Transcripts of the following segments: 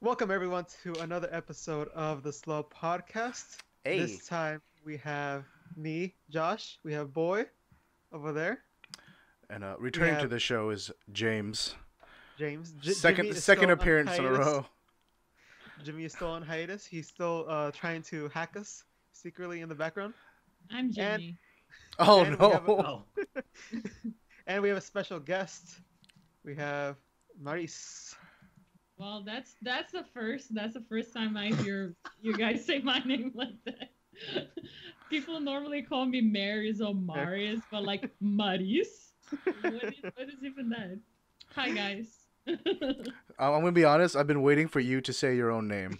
Welcome everyone to another episode of the Slow Podcast. Hey. This time we have me, Josh. We have Boy over there. And returning to the show is James. James. Second appearance in a row. Jimmy is still on hiatus. He's still trying to hack us secretly in the background. I'm Jimmy. No. And we have a special guest. We have Maris. Well, that's the first. That's the first time I hear you guys say my name like that. People normally call me Maris or Marius, but like Maris. What is even that? Hi guys. I'm gonna be honest. I've been waiting for you to say your own name.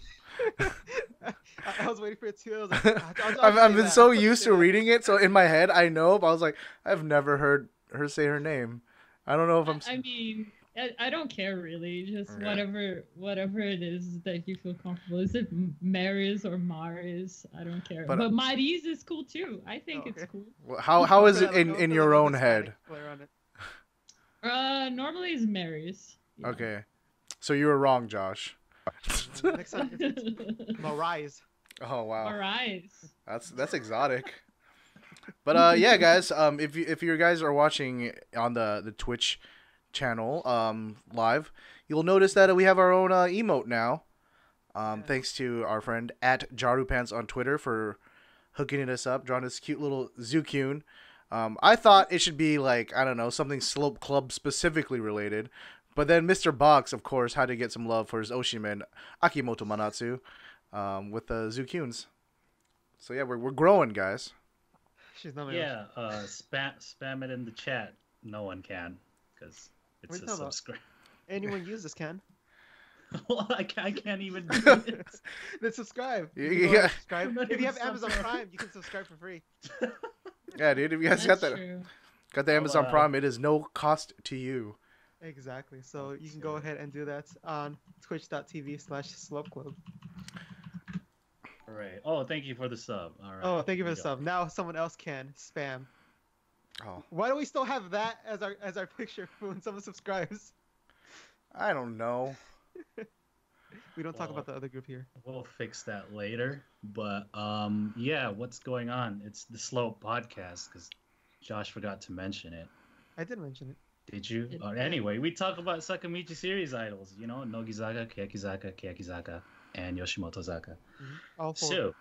I was waiting for it too. I was like, I've been so used to reading it, so in my head I know, but I was like, I've never heard her say her name. I don't know if I'm. I mean, I don't care really. Just whatever it is that you feel comfortable. Is it Maris or Maris? I don't care. But Maris is cool too. I think it's cool. Well, how is it in your own head? Normally it's Maris. Yeah. Okay, so you were wrong, Josh. Next time it's Marais. Oh wow. Marais. That's exotic. But yeah, guys, if you guys are watching on the Twitch channel live, you'll notice that we have our own emote now. Thanks to our friend at Jarupants on Twitter for hooking us up, drawing this cute little Zukune. I thought it should be like, I don't know, something Slope Club specifically related. But then Mr. Box, of course, had to get some love for his Oshimen, Akimoto Manatsu, with the Zukunes. So yeah, we're growing, guys. She's not spam it in the chat. No one can, because it's a subscribe. Anyone use this can. Well, I can't even do it. Then subscribe. Yeah. Subscribe. If you have Amazon Prime, you can subscribe for free. Yeah, dude. If you guys got the Amazon Prime, it is no cost to you. Exactly. So you can go ahead and do that on twitch.tv/slopeclub. All right. Oh, thank you for the sub. All right. Oh, thank you for the sub. Now someone else can spam. Oh. Why do we still have that as our picture when someone subscribes? I don't know. We don't talk about the other group here. We'll fix that later. But yeah, what's going on? It's the Slow Podcast because Josh forgot to mention it. I did mention it. Did you? Anyway, we talk about Sakamichi series idols. You know, Nogizaka, Keyakizaka, and Yoshimoto-zaka. All four. So,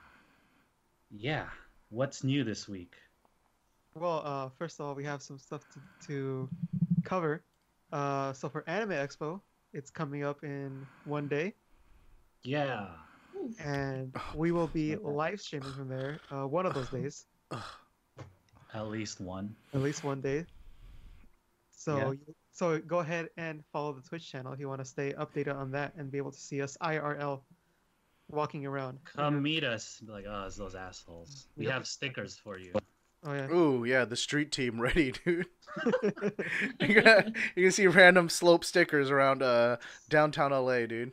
yeah, what's new this week? Well, first of all, we have some stuff to cover. So for Anime Expo, it's coming up in one day. Yeah. And we will be live streaming from there one of those days. At least one. At least one day. So go ahead and follow the Twitch channel if you want to stay updated on that and be able to see us IRL walking around. Come meet us. Be like, oh, it's those assholes. We have stickers for you. Oh yeah. Ooh, yeah, the street team ready, dude. You can see random Slope stickers around downtown LA, dude.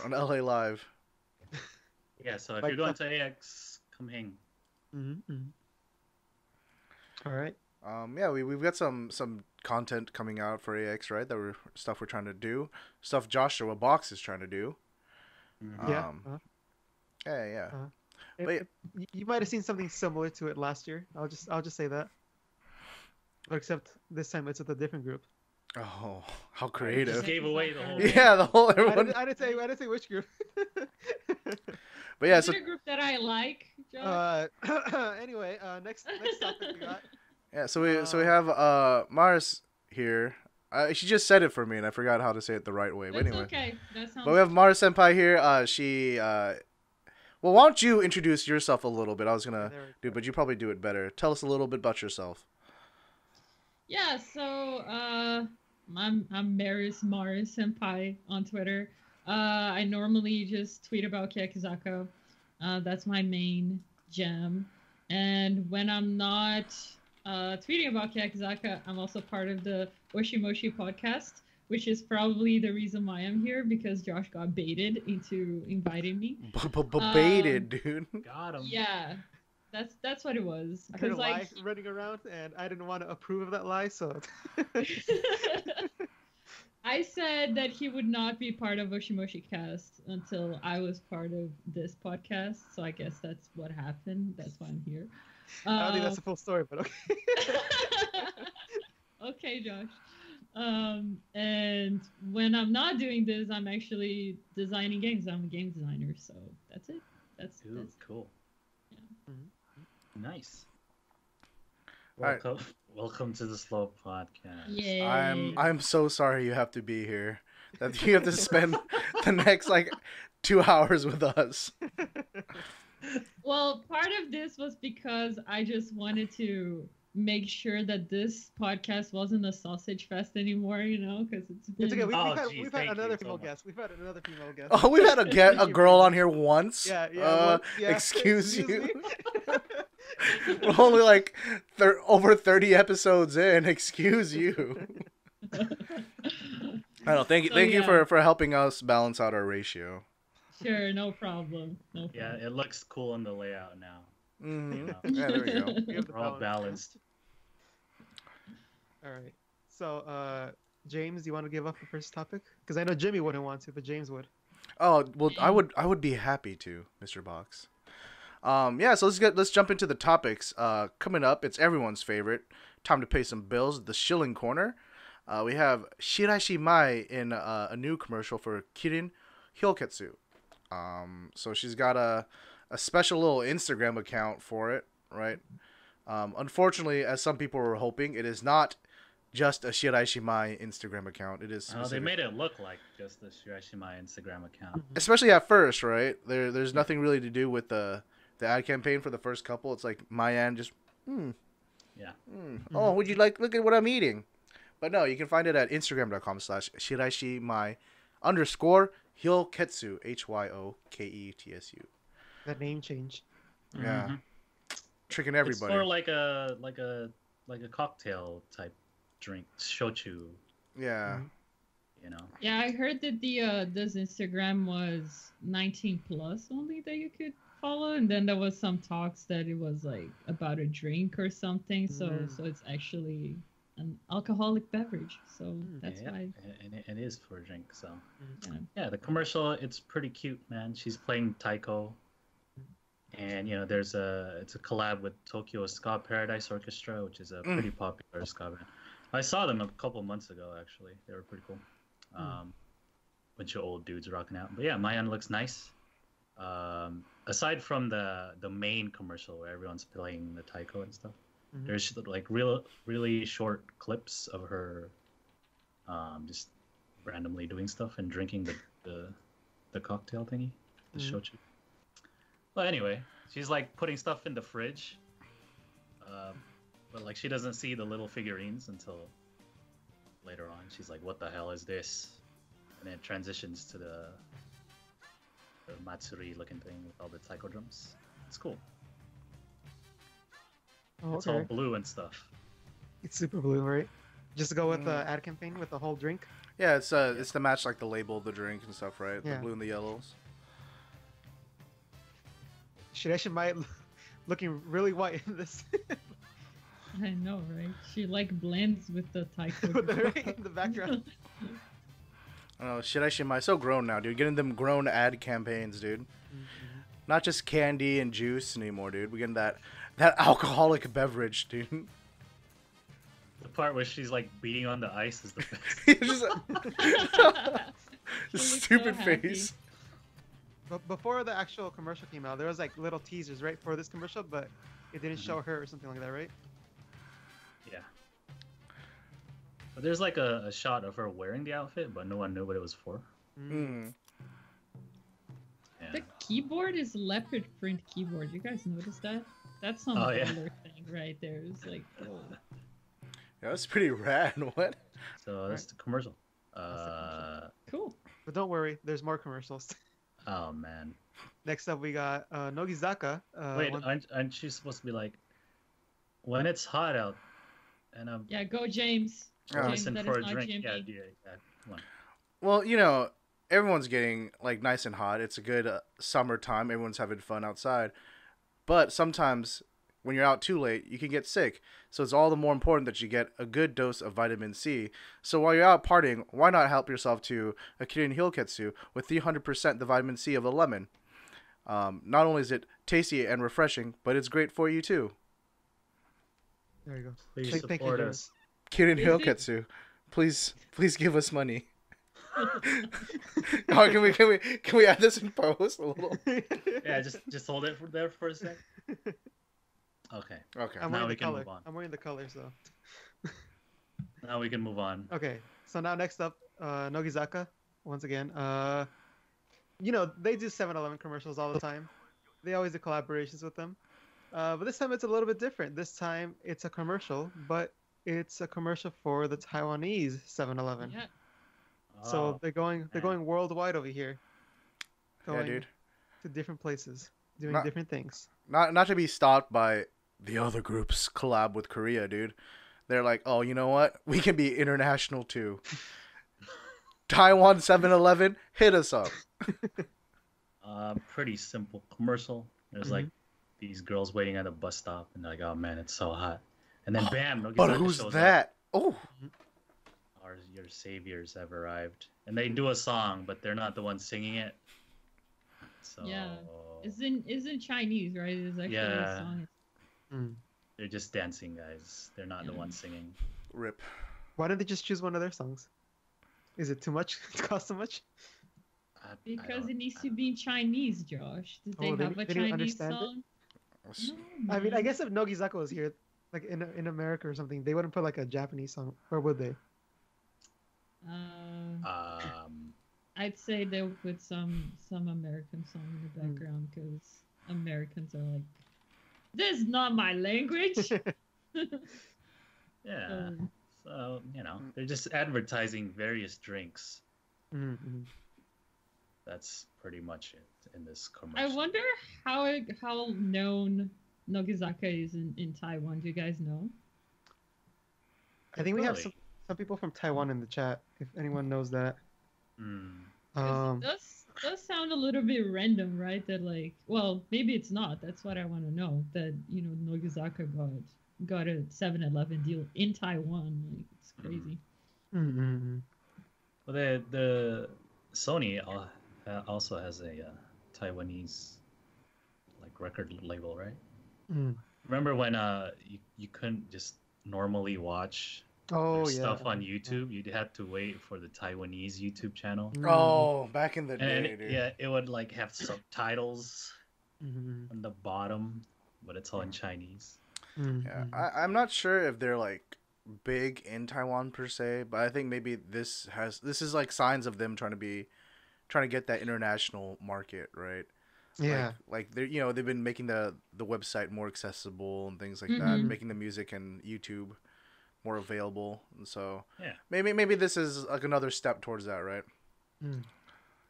On LA Live. Yeah, so if you're going to AX, come hang. All right. Yeah, we've got some content coming out for AX, right? We're trying to do. Stuff Joshua Box is trying to do. Yeah. Yeah. But you might have seen something similar to it last year. I'll just say that. But except this time it's with a different group. Oh, how creative! Just gave away the whole. Yeah, the whole everyone. I didn't say which group. But yeah, is it a group that I like, Josh? Anyway, next topic we got. Yeah, so we have Mars here. She just said it for me, and I forgot how to say it the right way. But anyway, okay. That sounds. But we have Mars Senpai here. She well, why don't you introduce yourself a little bit? I was gonna do, but you probably do it better. Tell us a little bit about yourself. Yeah, so I'm Maris Senpai on Twitter. I normally just tweet about Keyakizaka. That's my main gem. And when I'm not tweeting about Keyakizaka, I'm also part of the Oshimoshi podcast, which is probably the reason why I'm here, because Josh got baited into inviting me. Baited, dude. Got him. Yeah, that's what it was. I heard a lie running around, and I didn't want to approve of that lie, so. I said that he would not be part of Oshimoshi Cast until I was part of this podcast. So I guess that's what happened. That's why I'm here. I don't think that's the full story, but okay. Okay, Josh. And when I'm not doing this, I'm actually designing games. I'm a game designer, so that's it. That's cool. Yeah. Mm-hmm. Nice. Alright. Welcome to the Slow Podcast. Yeah. I'm so sorry you have to be here. That you have to spend the next like 2 hours with us. Well, part of this was because I just wanted to make sure that this podcast wasn't a sausage fest anymore, you know, because it's been... It's okay. We've had another female guest. We've had another female guest. Oh, we've had a girl on here once. Yeah. Excuse you. Me? We're only like over 30 episodes in. Excuse you. I don't. Thank you for helping us balance out our ratio. Sure, no problem. Yeah, it looks cool in the layout now. Mm-hmm. Yeah, there we go. We're all balanced. All right. So, James, do you want to give up the first topic? Because I know Jimmy wouldn't want to, but James would. Oh well, I would be happy to, Mr. Box. Yeah. So let's jump into the topics. Coming up, it's everyone's favorite. Time to pay some bills. The Shilling Corner. We have Shiraishi Mai in a new commercial for Kirin Hyoketsu. So she's got a special little Instagram account for it, right? Unfortunately, as some people were hoping, it is not just a Shiraishi Mai Instagram account. It is. They made it look like just the Shiraishi Mai Instagram account. Especially at first, right? There's nothing really to do with the ad campaign for the first couple. It's like Mayan just, Yeah. Oh, would you like look at what I'm eating? But no, you can find it at Instagram.com/Shiraishi_Hyoketsu HYOKETSU. That name change. Yeah. Mm-hmm. Tricking everybody. It's more like a cocktail type drink, shochu. Yeah. You know. Yeah, I heard that this Instagram was 19 plus only that you could follow, and then there was some talks that it was like about a drink or something. So it's actually an alcoholic beverage. So that's why. And it is for a drink. So yeah, the commercial, it's pretty cute, man. She's playing taiko. And it's a collab with Tokyo Ska Paradise Orchestra, which is a pretty popular ska band. I saw them a couple months ago, actually. They were pretty cool. Bunch of old dudes rocking out. But yeah, Mayan looks nice. Aside from the main commercial where everyone's playing the taiko and stuff, there's like really short clips of her just randomly doing stuff and drinking the cocktail thingy, the shochu. Well, anyway, she's like putting stuff in the fridge, but like she doesn't see the little figurines until later on. She's like, "What the hell is this?" And then it transitions to the Matsuri-looking thing with all the taiko drums. It's cool. Oh, it's all blue and stuff. It's super blue, right? Just to go with the ad campaign with the whole drink. Yeah, it's to match like the label of the drink and stuff, right? Yeah. The blue and the yellows. Shiraishi Mai looking really white in this. I know, right? She like blends with the taiko. In the background. Oh, Shiraishi Mai so grown now, dude. Getting them grown ad campaigns, dude. Not just candy and juice anymore, dude. We're getting that alcoholic beverage, dude. The part where she's like beating on the ice is the best. Stupid so face. But before the actual commercial came out, there was like little teasers, right, for this commercial, but it didn't show her or something like that, right? Yeah. But there's like a shot of her wearing the outfit, but no one knew what it was for. Mm. Yeah. The keyboard is leopard print keyboard. You guys notice that? That's some color thing right there. It's like, oh. Yeah, that's pretty rad. What? So that's the commercial. Cool. But don't worry, there's more commercials. Oh man. Next up, we got Nogizaka. Wait, aren't you supposed to be like, when it's hot out, and I'm go James. James, listen that for is a not drink? Jimmy. Yeah. Come on. Well, everyone's getting like nice and hot. It's a good summertime. Everyone's having fun outside. But sometimes when you're out too late, you can get sick. So it's all the more important that you get a good dose of vitamin C. So while you're out partying, why not help yourself to a Kirin Hyoketsu with 300% the vitamin C of the lemon? Not only is it tasty and refreshing, but it's great for you too. There you go. Please Thank you, support Jared. us. Kirin Is it- Hyoketsu, please give us money. Oh, can we add this in post a little? Yeah, just hold it there for a sec. Okay, Okay. I'm Now wearing we the can color. move on. I'm wearing the color, so. now we can move on. Okay, so now next up, Nogizaka, once again. You know, they do 7-Eleven commercials all the time. They always do collaborations with them. But this time it's a little bit different. This time it's a commercial, but it's a commercial for the Taiwanese 7-Eleven. Yeah. So Oh, they're going worldwide over here. Yeah, Going dude. to different places, doing Not- different things. Not to be stopped by the other groups collab with Korea, dude. They're like, oh, you know what? We can be international too. Taiwan 7-Eleven, hit us up. pretty simple commercial. There's Mhm. like these girls waiting at a bus stop, and they're like, "Oh man, it's so hot." And then bam, But Nogizaka who's shows up. that? Oh, Your saviors have arrived, and they do a song, but they're not the ones singing it. So Yeah. It's in Chinese, right? It's actually Yeah. a song. Mm. they're just dancing guys. They're not the Yeah. ones singing. rip. Why didn't they just choose one of their songs? Is it too much? It costs too much? Because it needs to be in Chinese, Josh. Did they Oh, have a they didn't Chinese understand it? song? No, I mean, I man. guess if Nogizaka was here, like in America or something, they wouldn't put like a Japanese song, or would they? I'd say they would put some American song in the Hmm. background because Americans are like, this is not my language. Yeah. So they're just advertising various drinks. Mm-hmm. That's pretty much it in this I commercial. wonder how known Nogizaka is in Taiwan. Do you guys know? I think we have Really? some people from Taiwan in the chat. If anyone knows that. Hmm. 'Cause it does sound a little bit random, right? That like, well, maybe it's not. That's what I want to know. That Nogizaka got a 7-Eleven deal in Taiwan. Like, it's crazy. Mm-hmm. Well, the Sony also has a Taiwanese like record label, right? Mm. Remember when you couldn't just normally watch Oh their yeah. stuff on YouTube? You'd have to wait for the Taiwanese YouTube channel. Mm. Oh, back in the And day, dude. yeah, it would like have subtitles Mm-hmm. on the bottom, but it's all in Chinese. Yeah, I'm not sure if they're like big in Taiwan per se, but I think maybe this is like signs of them trying to get that international market, right? Yeah. Like they're they've been making the website more accessible and things like that, Mhm. making the music and YouTube more available, and so Yeah. maybe this is like another step towards that, right?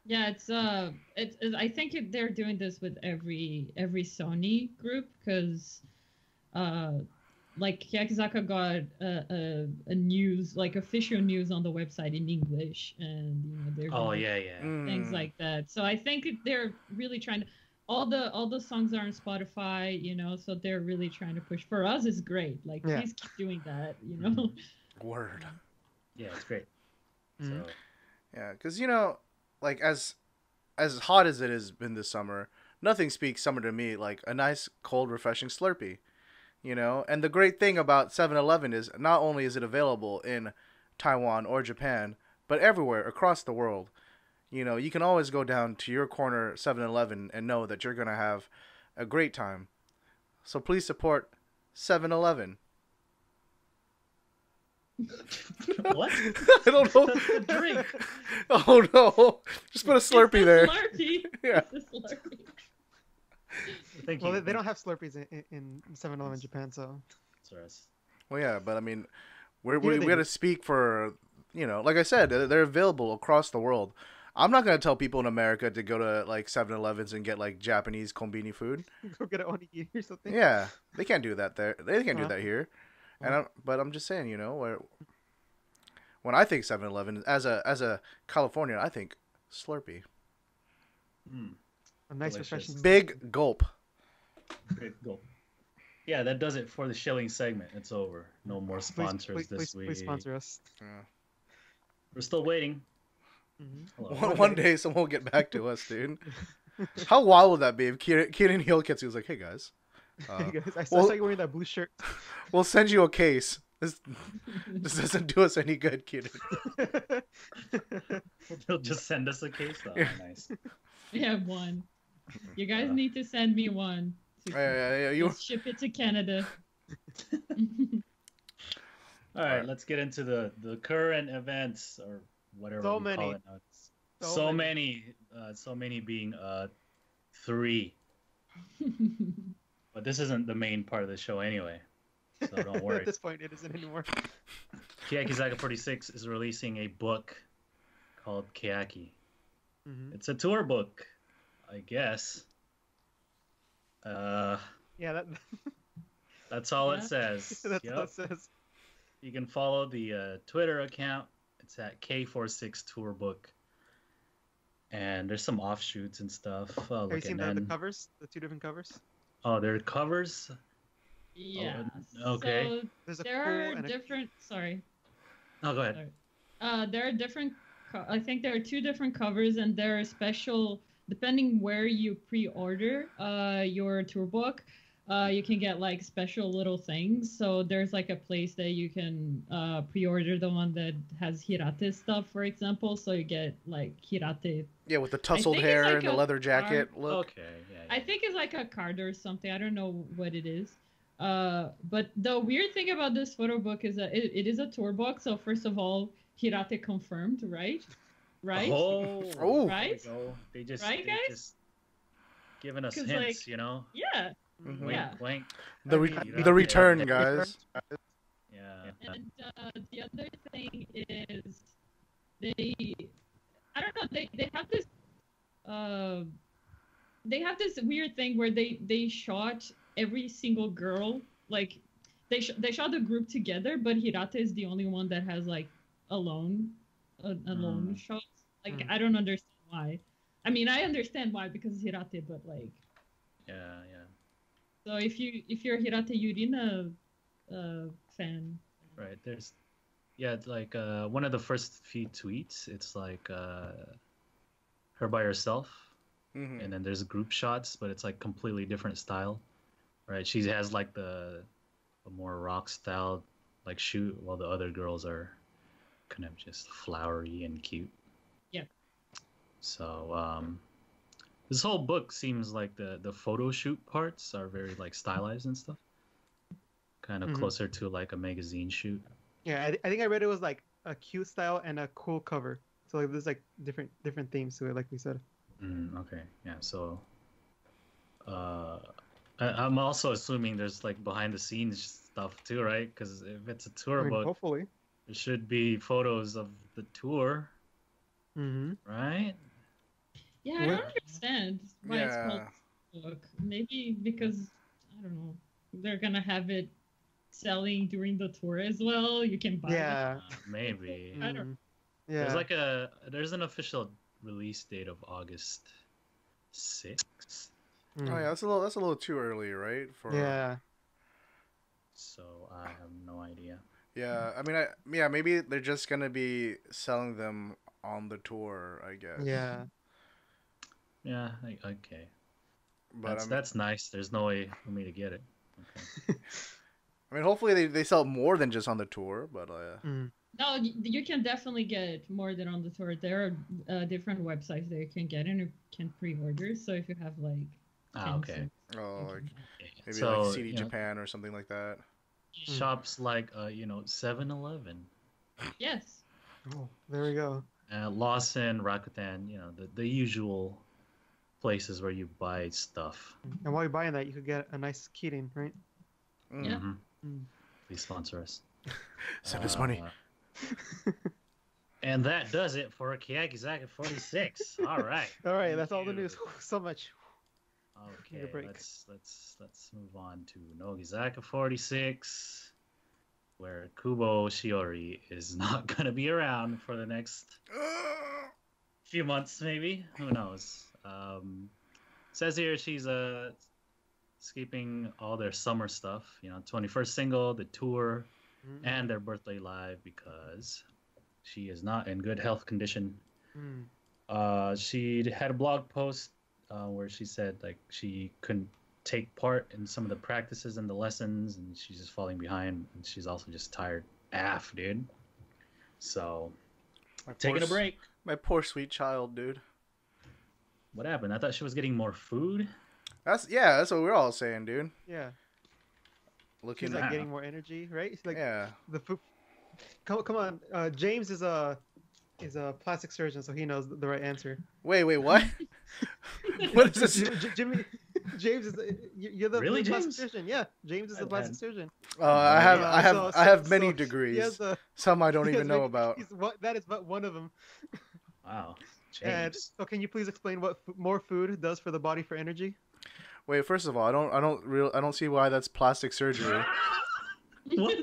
Yeah, it's I think they're doing this with every Sony group because, like Keyakizaka got a news, like official news on the website in English, and they're Oh doing yeah. things like that. So I think they're really trying to. All the songs are on Spotify, so they're really trying to push. For us, it's great. Like, Yeah. please keep doing that, know. Word. Yeah, it's great. Mhm. So Yeah, because like as hot as it has been this summer, nothing speaks summer to me like a nice cold refreshing Slurpee. And the great thing about 7-Eleven is not only is it available in Taiwan or Japan, but everywhere across the world. You can always go down to your corner 7-Eleven and know that you're going to have a great time. So please support 7-Eleven. what? I don't know. The drink. Oh no. Just put a Slurpee there. Slurpee. Yeah. It's a Slurpee. Thank Well, you. they don't have Slurpees in 7-Eleven Japan, so. Sorry. Well, yeah, but I mean, Here we they got do. to speak for, like I said, they're available across the world. I'm not going to tell people in America to go to like 7-Elevens and get like Japanese konbini food. Go get an onigiri or something. Yeah, they can't do that there. They can't do Uh-huh. that here. But I'm just saying, when I think 7-Eleven as a Californian, I think Slurpee. Mm, A nice Delicious. refreshing. Big gulp. great. Go. Yeah, that does it for the Shilling segment. It's over. No more sponsors this week. Please sponsor us. Yeah. We're still waiting. Mm-hmm. One day someone will get back to us, dude. How wild would that be if Kirin Hyoketsu was like, "Hey guys, Hey guys, I saw you wearing that blue shirt. we'll send you a case. This doesn't do us any good, Kirin." They'll just send us a case. Oh, Yeah. nice. We have one. You guys need to send me one. Yeah. You. Just ship it to Canada. All right, let's get into the current events or whatever So we many. call it now. So many being 3. But this isn't the main part of the show anyway, so don't worry. At this point, it isn't anymore. Keyakizaka46 is releasing a book called Keyaki. Mm-hmm. It's a tour book, I guess. Yeah, That's all it Yeah. says. that's Yep. what it says. You can follow the Twitter account. It's at K46 Tour Book. And there's some offshoots and stuff. Have you seen the covers? The 2 different covers? Oh, there are covers? Yeah. okay. So There's a there cool are and a... different. Sorry. Oh, go ahead. There are different. I think there are 2 different covers, and there are special. Depending where you pre-order your tour book, you can get like special little things. So there's like a place that you can pre-order the one that has Hirate stuff, for example. So you get like Hirate. Yeah, with the tousled think it's hair like and the a leather jacket card. look. Okay, yeah. I think it's like a card or something. I don't know what it is. But the weird thing about this photo book is that it is a tour book. So first of all, Hirate confirmed, right? Right? Oh. Right? There we go. They just, Right, they guys? just giving us 'Cause, hints, like, you know? Yeah. Mhm. Wink, Yeah. wink. The return, guys. Yeah. And the other thing is I don't know, they have this weird thing where they shot every single girl, like they shot the group together, but Hirate is the only one that has like alone shots. Like I don't understand why. I mean, I understand why because it's Hirate, but like Yeah. so if you're Hirate Yurina fan. Right. There's, it's like one of the first few tweets. It's like her by herself, Mhm. and then there's group shots, but it's like completely different style. Right. She has like a more rock style like shoot, while the other girls are kind of just flowery and cute. Yeah. So this whole book seems like the photo shoot parts are very like stylized and stuff. Kind of Mhm. closer to like a magazine shoot. Yeah, I think I read it was like a cute style and a cool cover. So like there's like different themes to it, like we said. Okay, yeah. So, I'm also assuming there's like behind the scenes stuff too, right? Because if it's a tour I mean, book, hopefully. there should be photos of the tour, Mm-hmm. right? Yeah, I don't understand why it's called Yeah. book. Maybe because I don't know. They're gonna have it selling during the tour as well. You can buy Yeah. Maybe. I don't- Mhm. Yeah. There's an official release date of August 6th. Mm. Oh yeah, that's a little too early, right? Yeah. So I have no idea. Yeah, I mean, maybe they're just gonna be selling them on the tour, I guess. Yeah. Yeah. Okay. But That's nice. There's no way for me to get it. Okay. I mean, hopefully they sell more than just on the tour. But Mm. No, you can definitely get more than on the tour. There are different websites that you can get and you can pre-order. So if you have like, Okay. like maybe So, like CD you know, Japan or something like that. shops like 7-Eleven, yes, Oh, there we go. Lawson, Rakuten, the usual places where you buy stuff. And while you're buying that, you could get a nice Kirin, right? Yeah. Mhm. Mm. Please sponsor us. Send us money. And that does it for Keyakizaka46. All right. All right, that's all the Thank news. you. So much. Okay, Need a break. let's move on to Nogizaka46, where Kubo Shiori is not gonna be around for the next few months, maybe. Who knows? Says here she's skipping all their summer stuff. 21st single, the tour, Mm, and their birthday live because she is not in good health condition. She had a blog post where she said like she couldn't take part in some of the practices and the lessons, and she's just falling behind, and she's also just tired dude. So taking a break. My poor sweet child, dude. What happened? I thought she was getting more food. That's what we're all saying, dude. Yeah. Looking She's like getting more energy, right? She's like yeah. the food. Come on. James is a plastic surgeon, so he knows the right answer. Wait, what? What is this? Jimmy, James is you're the Really, plastic James? surgeon. Yeah, James is the plastic surgeon. I have many So degrees. Some I don't even know about. That is but one of them. Wow. And James. so, can you please explain what more food does for the body for energy? Wait, first of all, I don't see why that's plastic surgery. What?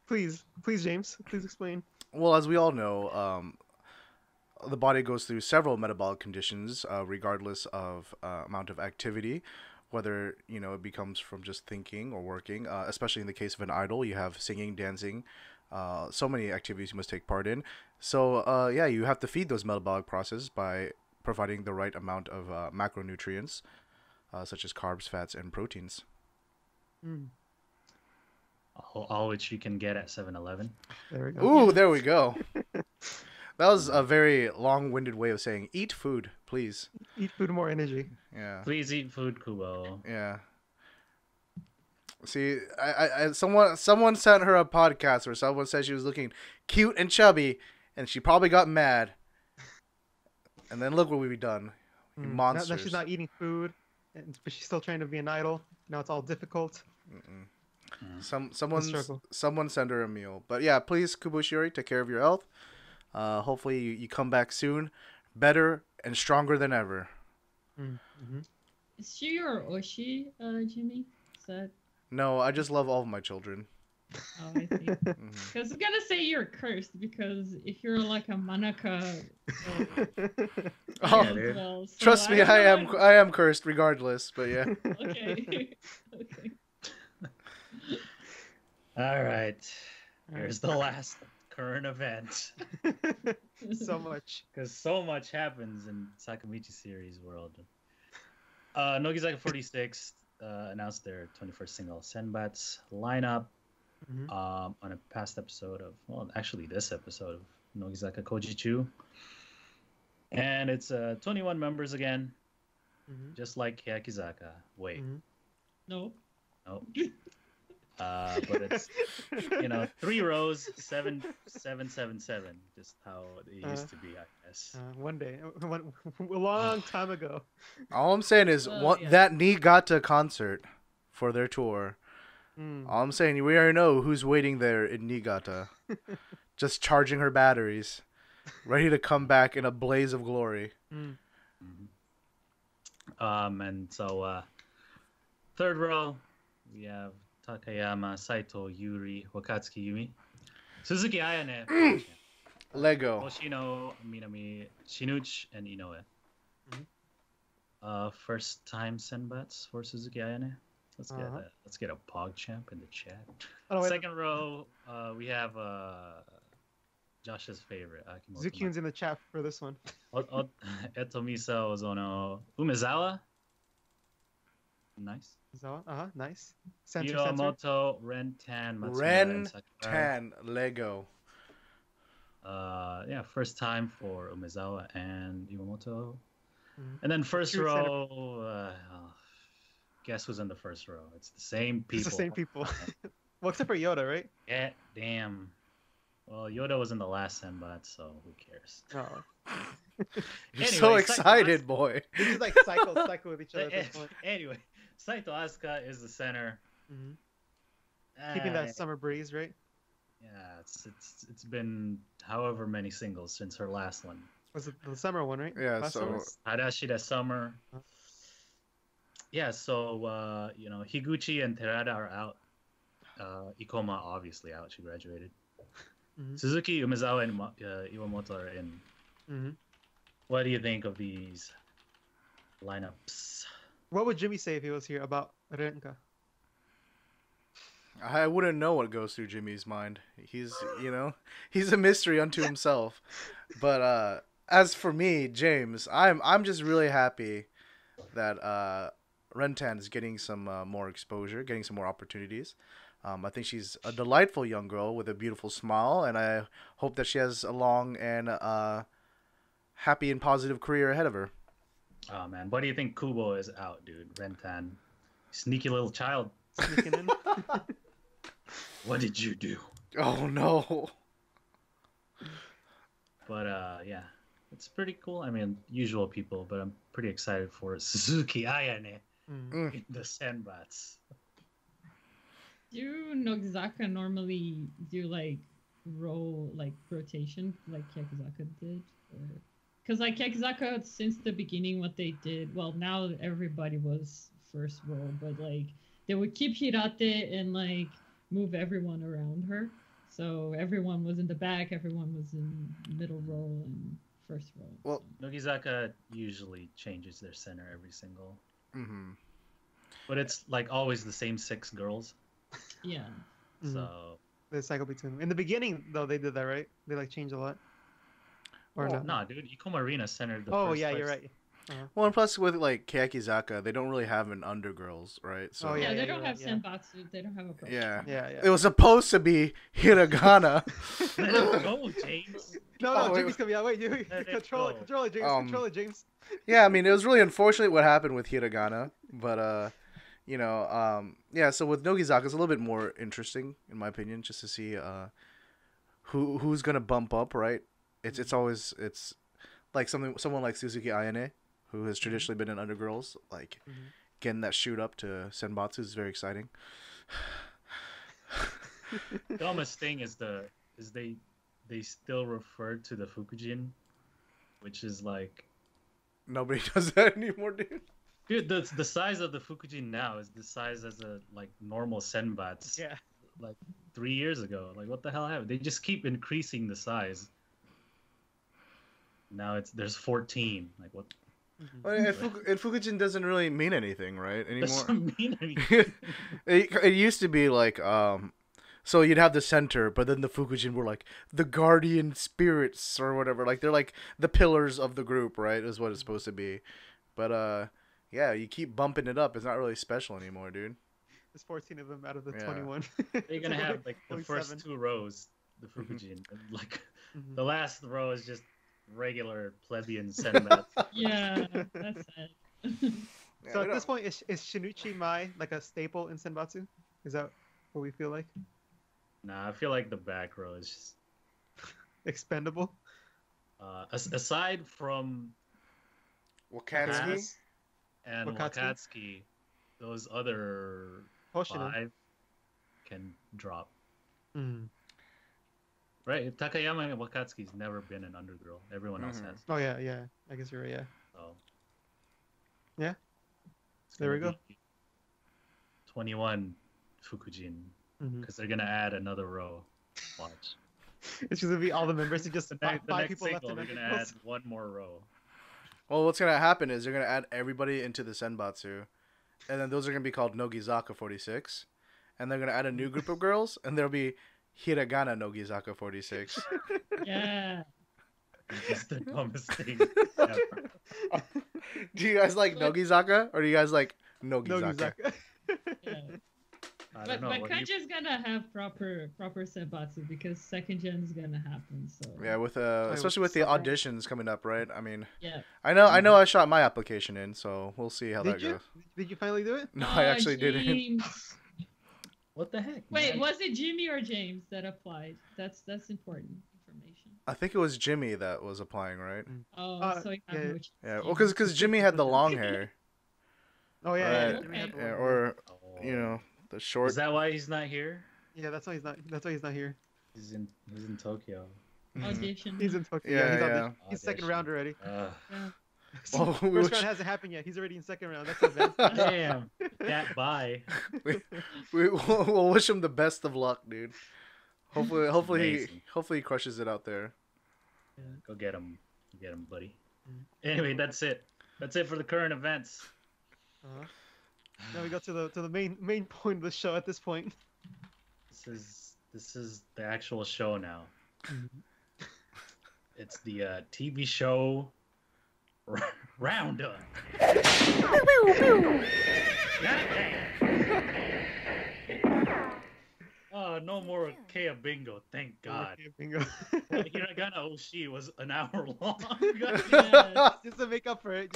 Please, James, please explain. Well, as we all know, the body goes through several metabolic conditions, regardless of amount of activity, whether it becomes from just thinking or working. Especially in the case of an idol, you have singing, dancing, so many activities you must take part in. So yeah, you have to feed those metabolic processes by providing the right amount of macronutrients, such as carbs, fats, and proteins. All which you can get at 7-Eleven. There we go. Ooh, there we go. That was a very long-winded way of saying eat food, please. Eat food, more energy. Yeah. Please eat food, Kubo. Yeah. See, someone sent her a podcast where someone said she was looking cute and chubby, and she probably got mad. And then look what we've done. You monsters. Now she's not eating food, but she's still trying to be an idol. Now it's all difficult. Someone send her a meal. But yeah, please, Kubo Shiori, take care of your health. Hopefully you come back soon, better and stronger than ever. Is she your Oshi, Jimmy? Is that... No, I just love all of my children. Oh, I see. Because I was gonna say you're cursed because if you're like a manaka, Oh, dude. well, so trust me, I am cursed regardless. But yeah. Okay. Okay. All right. Here's the last current event. So much. Because so much happens in Sakamichi series world. Nogizaka46 announced their 21st single Senbatsu lineup on a past episode of, actually this episode of Nogizaka Kojichu. And it's 21 members again, just like Keyakizaka. Wait. No. Nope. But it's 3 rows, 7, 7, 7, 7. Just how it used to be, I guess. One day, a long time ago. All I'm saying is that Niigata concert for their tour. All I'm saying, we already know who's waiting there in Niigata, just charging her batteries, ready to come back in a blaze of glory. And so third row, we have Takayama, Saito, Yuri, Wakatsuki, Yumi, Suzuki Ayane, Lego. Hoshino, Minami, Shinuch, and Inoue. First time Senbatsu for Suzuki Ayane. Let's get a Pog champ in the chat. Second row, we have Josh's favorite, Akimoto. Zukyun's in the chat for this one. Etomisa Ozono Umezawa. Nice. Nice. Hiromoto, Ren-Tan, Matsumoto, and Sakurai. Ren-Tan, Lego. Yeah, first time for Umezawa and Iwamoto. And then first row, guess who's in the first row? It's the same people. It's the same people. Well, except for Yoda, right? Yeah, damn. Well, Yoda was in the last Senbatsu, so who cares? Oh. You're so excited, boy. This is like cycle with each other at this point. Anyway, Saito Asuka is the center. Keeping that summer breeze, right? Yeah, it's been however many singles since her last one. Was it the summer one, right? Yeah, so Harashida Summer. Yeah, so Higuchi and Terada are out. Ikoma obviously out. She graduated. Suzuki, Umezawa, and Iwamoto are in. What do you think of these lineups? What would Jimmy say if he was here about Renka? I wouldn't know what goes through Jimmy's mind. He's, he's a mystery unto himself. But as for me, James, I'm just really happy that Rentan is getting some more exposure, getting some more opportunities. I think she's a delightful young girl with a beautiful smile, and I hope that she has a long and happy and positive career ahead of her. Oh man, why do you think Kubo is out, dude? Rentan, sneaky little child. Sneaking in. What did you do? Oh no! But yeah, it's pretty cool. I mean, usual people, but I'm pretty excited for Suzuki Ayane in the Senbatsu. Do Nogizaka normally do like rotation like Keyakizaka did? Because like Keyakizaka, since the beginning, what they did, well, now everybody was first row, but like they would keep Hirate and like move everyone around her. So everyone was in the back, everyone was in middle row and first row. Well, Nogizaka usually changes their center every single. Mm-hmm. But it's like always the same 6 girls. Yeah. So They cycle between them. In the beginning, though, they did that, right? They like changed a lot. Or Well, not? nah, dude, Ikomarina centered the Oh first yeah, place. you're right. Well, and plus with like Keyakizaka, they don't really have an undergirls, right? So Oh, Yeah, yeah, they yeah, don't yeah, have yeah. Senbatsu, they don't have a problem. yeah. Yeah. It was supposed to be Hiragana. Let him go, James. No, Oh, Jimmy's coming out. Wait, you Let it control go. it, James. Control it, James. Yeah, I mean, it was really unfortunate what happened with Hiragana, but yeah. So with Nogizaka, it's a little bit more interesting, in my opinion, just to see who's gonna bump up, right? It's always like someone like Suzuki Ayane, who has traditionally been in undergirls, like getting that shoot up to Senbatsu is very exciting. The dumbest thing is they still refer to the Fukujin, which is like, Nobody does that anymore, dude. dude, the size of the Fukujin now is the size as a like normal Senbatsu. Yeah. Like 3 years ago. Like what the hell happened? They just keep increasing the size. Now there's 14. Like what? Well, and Fukujin doesn't really mean anything, right? Anymore. Doesn't mean anything. It used to be like so you'd have the center, but then the Fukujin were like the guardian spirits or whatever. Like they're like the pillars of the group, right? Is what it's supposed to be. But yeah, you keep bumping it up. It's not really special anymore, dude. There's 14 of them out of the Yeah. 21. They're gonna have like the 27. first 2 rows, the Fukujin, and like the last row is just regular plebeian Senbatsu. Yeah, that's it. Yeah, So we at this don't- point, is Shinichi Mai like a staple in Senbatsu? Is that what we feel like? Nah, I feel like the back row is just Expendable? aside from Wakansky? Pass and Wakatsuki? Wakatsuki, those other Hoshino. 5 can drop. Mm. Right? Takayama and Wakatsuki's never been an undergirl. Everyone else has. Oh, yeah. I guess you're right, yeah. So Yeah. it's There we gonna go. be 21 Fukujin Mhm. because they're gonna add another row. Watch. It's just going to be all the members and just The five next people left single, in they're gonna add undergirls. one more row. Well, what's gonna happen is they're gonna add everybody into the Senbatsu, and then those are gonna be called Nogizaka46, and they're gonna add a new group of girls, and there'll be Hiragana Nogizaka46. Yeah. It's the dumbest thing ever. Do you guys like Nogizaka or do you guys like Nogizaka? Nogizaka. Yeah. I But don't know. What do you- Kanji's gonna have proper Senbatsu because second gen is gonna happen. So Yeah, with especially with the summer. auditions coming up, right? I mean, yeah. I know I shot my application in, so we'll see how that Did you? goes. Did you finally do it? No, I actually didn't. James. What the heck? Wait, man? was it Jimmy or James that applied? That's important information. I think it was Jimmy that was applying, right? Oh, so you have yeah. which Yeah, well, because Jimmy had the long hair, Oh, yeah. Right. Jimmy had the yeah, one. or Oh. you know, the short. Is that why he's not here? Yeah, that's why he's not. That's why he's not here. He's in Tokyo. audition. He's in Tokyo. Yeah, he's, yeah. he's second Audition. round already. Yeah. Oh, we First wish- round hasn't happened yet. He's already in second round. That's advanced. Damn. That bye. we'll wish him the best of luck, dude. Hopefully Amazing. he crushes it out there. Go get him. Go get him, buddy. Anyway, that's it. That's it for the current events. Uh-huh. Now we got to the main point of the show at this point. This is the actual show now. Mhm. It's the TV show Roundup. Oh, no more Kea Bingo, thank God. Okay, bingo. Hiragana Oshi was an hour long. Yes. Just to make up for it.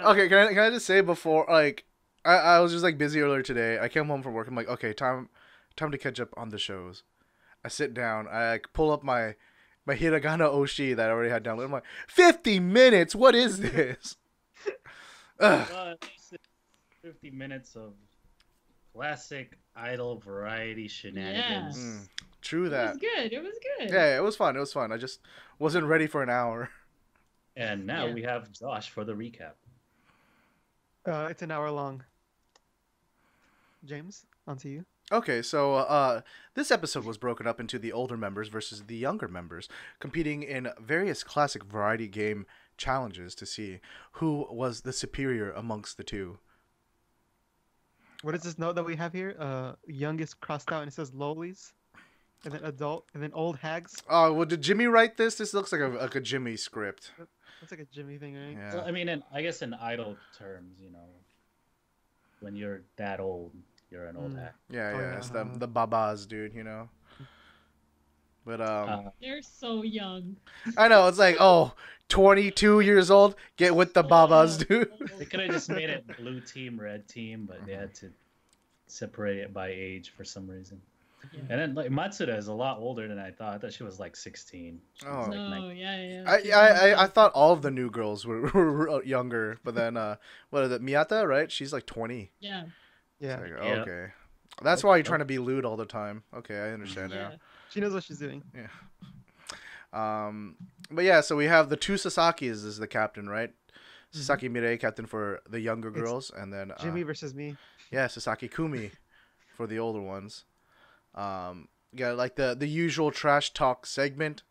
Okay, can I just say before, like, I was just like busy earlier today. I came home from work. I'm like, okay, time to catch up on the shows. I sit down. I like, pull up my Hiragana Oshi that I already had downloaded. I'm like, 50 minutes. What is this? Ugh. Well, at least it's 50 minutes of classic idol variety shenanigans. True It that. was good. It was good. Yeah, it was fun. I just wasn't ready for an hour. And now Yeah. we have Josh for the recap. It's an hour long. James, on to you. Okay, so this episode was broken up into the older members versus the younger members, competing in various classic variety game challenges to see who was the superior amongst the two. What is this note that we have here? Youngest crossed out and it says lowlies, and then adult, and then old hags. Oh, well, did Jimmy write this? This looks like a Jimmy script. That's like a Jimmy thing, right? Yeah. Well, I mean, I guess in idol terms, you know, when you're that old, you're an old act. Yeah, Oh, yeah, yeah, it's the babas, dude, you know. But They're so young. I know it's like, oh, 22 years old, get with the babas, dude. They could have just made it blue team, red team, but they had to separate it by age for some reason. Yeah. And then like Matsuda is a lot older than I thought. I thought she was like 16. She was, Oh. like, No, 19. yeah. I thought all of the new girls were younger, but then what is it, Miyata, right? She's like 20. Yeah. Yeah. It's like, Yeah. okay. That's why you're trying to be lewd all the time. Okay, I understand Yeah. now. She knows what she's doing. But yeah, so we have the two Sasakis as the captain, right? Sasaki Mirei, captain for the younger It's girls, and then Jimmy versus me. yeah, Sasaki Kumi for the older ones. Yeah, like the usual trash talk segment.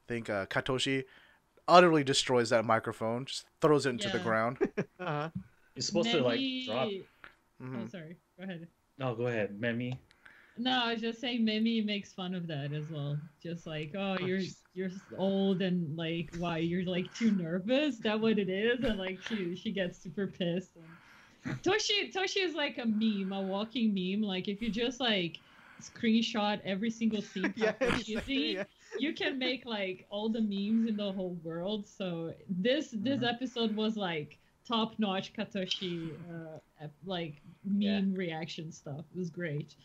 I think Katoshi utterly destroys that microphone, just throws it into the Yeah. ground. Uh-huh. You're supposed to like Memi- drop. Mhm. Oh, sorry. Go ahead. No, go ahead, Memi. No, I was just saying Mimi makes fun of that as well. Just like, oh, Oh, you're old and like, why you're like too nervous? Is that what it is? And like she gets super pissed. And Toshi is like a meme, a walking meme. Like if you just like screenshot every single scene Yeah, Toshi is exactly, in, yeah. you can make like all the memes in the whole world. So this episode was like top notch Katoshi like meme reaction stuff. It was great.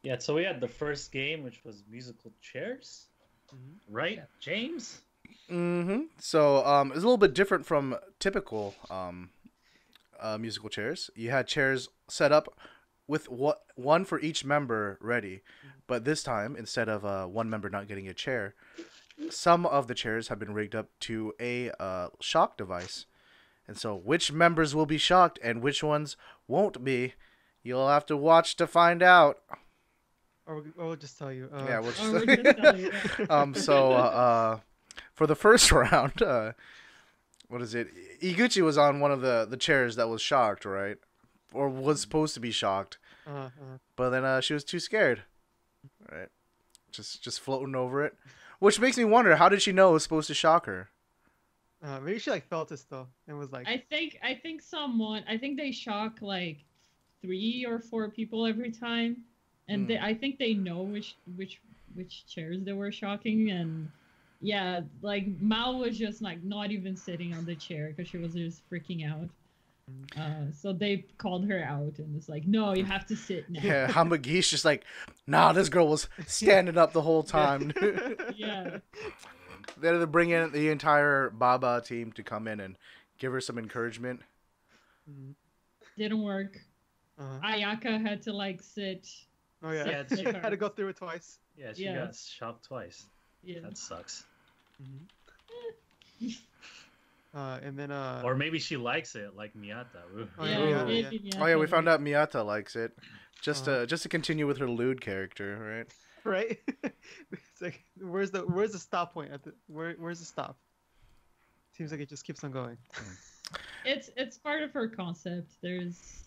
Yeah, so we had the first game, which was musical chairs, right, James? So it's a little bit different from typical musical chairs. You had chairs set up with one for each member ready, but this time instead of one member not getting a chair, some of the chairs have been rigged up to a shock device, and so which members will be shocked and which ones won't be, you'll have to watch to find out. Or we'll just tell you. Yeah, we'll Or we're gonna tell you that. So for the first round, what is it? Iguchi was on one of the chairs that was shocked, right? Or was supposed to be shocked, but then she was too scared, right? Just floating over it, which makes me wonder, how did she know it was supposed to shock her? Maybe she like felt it still and was like. I think they shock like 3 or 4 people every time, and I think they know which chairs they were shocking, and yeah, like Mal was just like not even sitting on the chair because she was just freaking out. So they called her out and it's like, no, you have to sit now. Yeah, Hamagi's just like, nah, this girl was standing up the whole time. Yeah. They had to bring in the entire Baba team to come in and give her some encouragement. Didn't work. Ayaka had to like sit. Oh yeah, Yeah, she had to go through it twice. Yeah, she got shocked twice. Yeah. That sucks. And then Or maybe she likes it, like Miyata. Ooh. Oh, Yeah, yeah, maybe, yeah. Oh yeah, we found out Miyata likes it, just to continue with her lewd character, right? right. It's like where's the stop point at the where's the stop? Seems like it just keeps on going. It's part of her concept. There's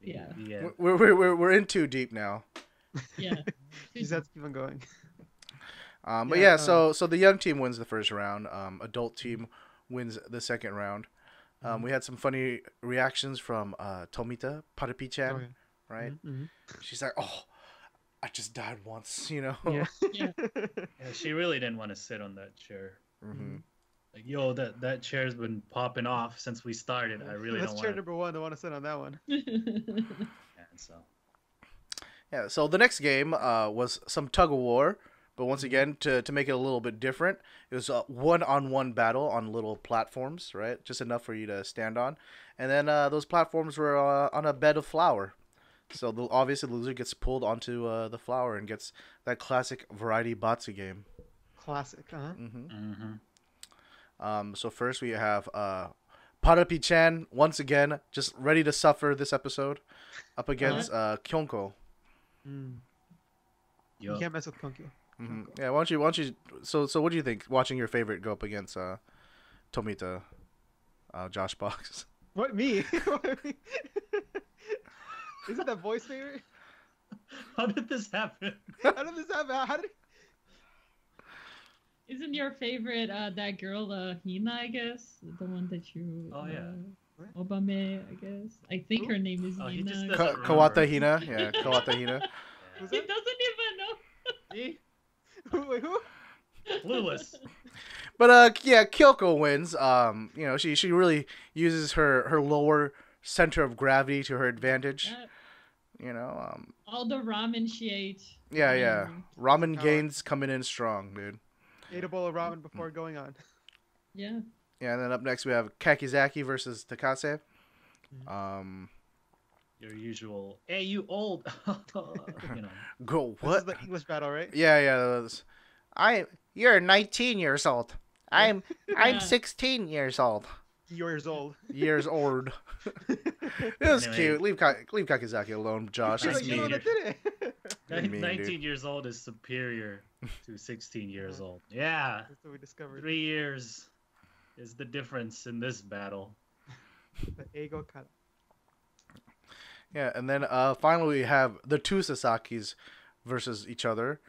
yeah. We're in too deep now. Yeah. You just have to keep on going. But yeah, so the young team wins the first round. Adult team wins the second round. We had some funny reactions from Tomita Parapi-chan, Oh, yeah. right? Mm-hmm. She's like, "Oh, I just died once," Yeah. Yeah. Yeah, she really didn't want to sit on that chair. Mm-hmm. Like, yo, that chair's been popping off since we started. I really That's don't chair want number one. I want to sit on that one. to. So Yeah. So the next game was some tug of war, but once again, to make it a little bit different, it was a one-on-one battle on little platforms, right? Just enough for you to stand on, and then those platforms were on a bed of flour. So obviously the loser gets pulled onto the flour and gets that classic variety batsu game. Classic, huh? So first we have Parapi-chan once again, just ready to suffer this episode, up against Kyonko. Mm. yo, You can't mess with Konkyo. Yeah, why don't you? So what do you think? Watching your favorite go up against Tomita, Josh Box. What, me? Isn't that voice favorite? how did this happen? How did this happen? How did Isn't your favorite that girl Hina, I guess? The one that you Oh, yeah. Obame, I guess. I think Who? her name is Oh, he Hina. just doesn't Kawata Hina, yeah, Kawata Hina. Who's He that? doesn't even know. See? Wait, who? Clueless. But yeah, Kyoko wins. You know, she really uses her lower center of gravity to her advantage. You know, All the ramen she ate. yeah. Ramen Power. gains coming in strong, dude. Ate a bowl of ramen before going on. Yeah. Yeah, and then up next we have Kakizaki versus Takase. Your usual, hey, you old. You know. Go This is what? the English battle, right? Yeah. You're 19 years old. I'm 16 years old. Years old. Years old. It was Anyway. cute. Leave Kakizaki alone, Josh. You're That's the one mean. that did it. You're mean, 19 dude. years old is superior to 16 years old. Yeah, That's what we discovered. 3 years is the difference in this battle. The ego kata. Yeah, and then finally we have the two Sasakis versus each other.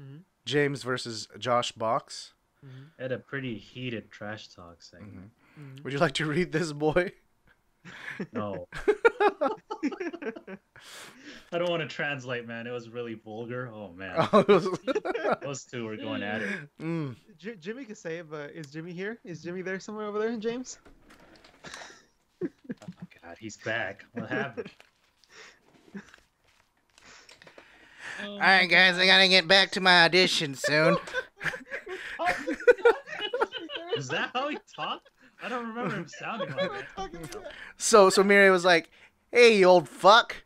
Mm-hmm. James versus Josh Box. Mm-hmm. Had a pretty heated trash talk segment. Mm-hmm. Would you like to read this, boy? No, I don't want to translate, man. It was really vulgar. Oh man, those two were going at it. Mm. Jimmy can say it, but is Jimmy here? Is Jimmy there somewhere over there, James? Oh God, he's back. What happened? Oh, All right, guys, I gotta get back to my audition soon. Is that how he talked? I don't remember him sounding like that. So Mirai was like, "Hey, you old fuck."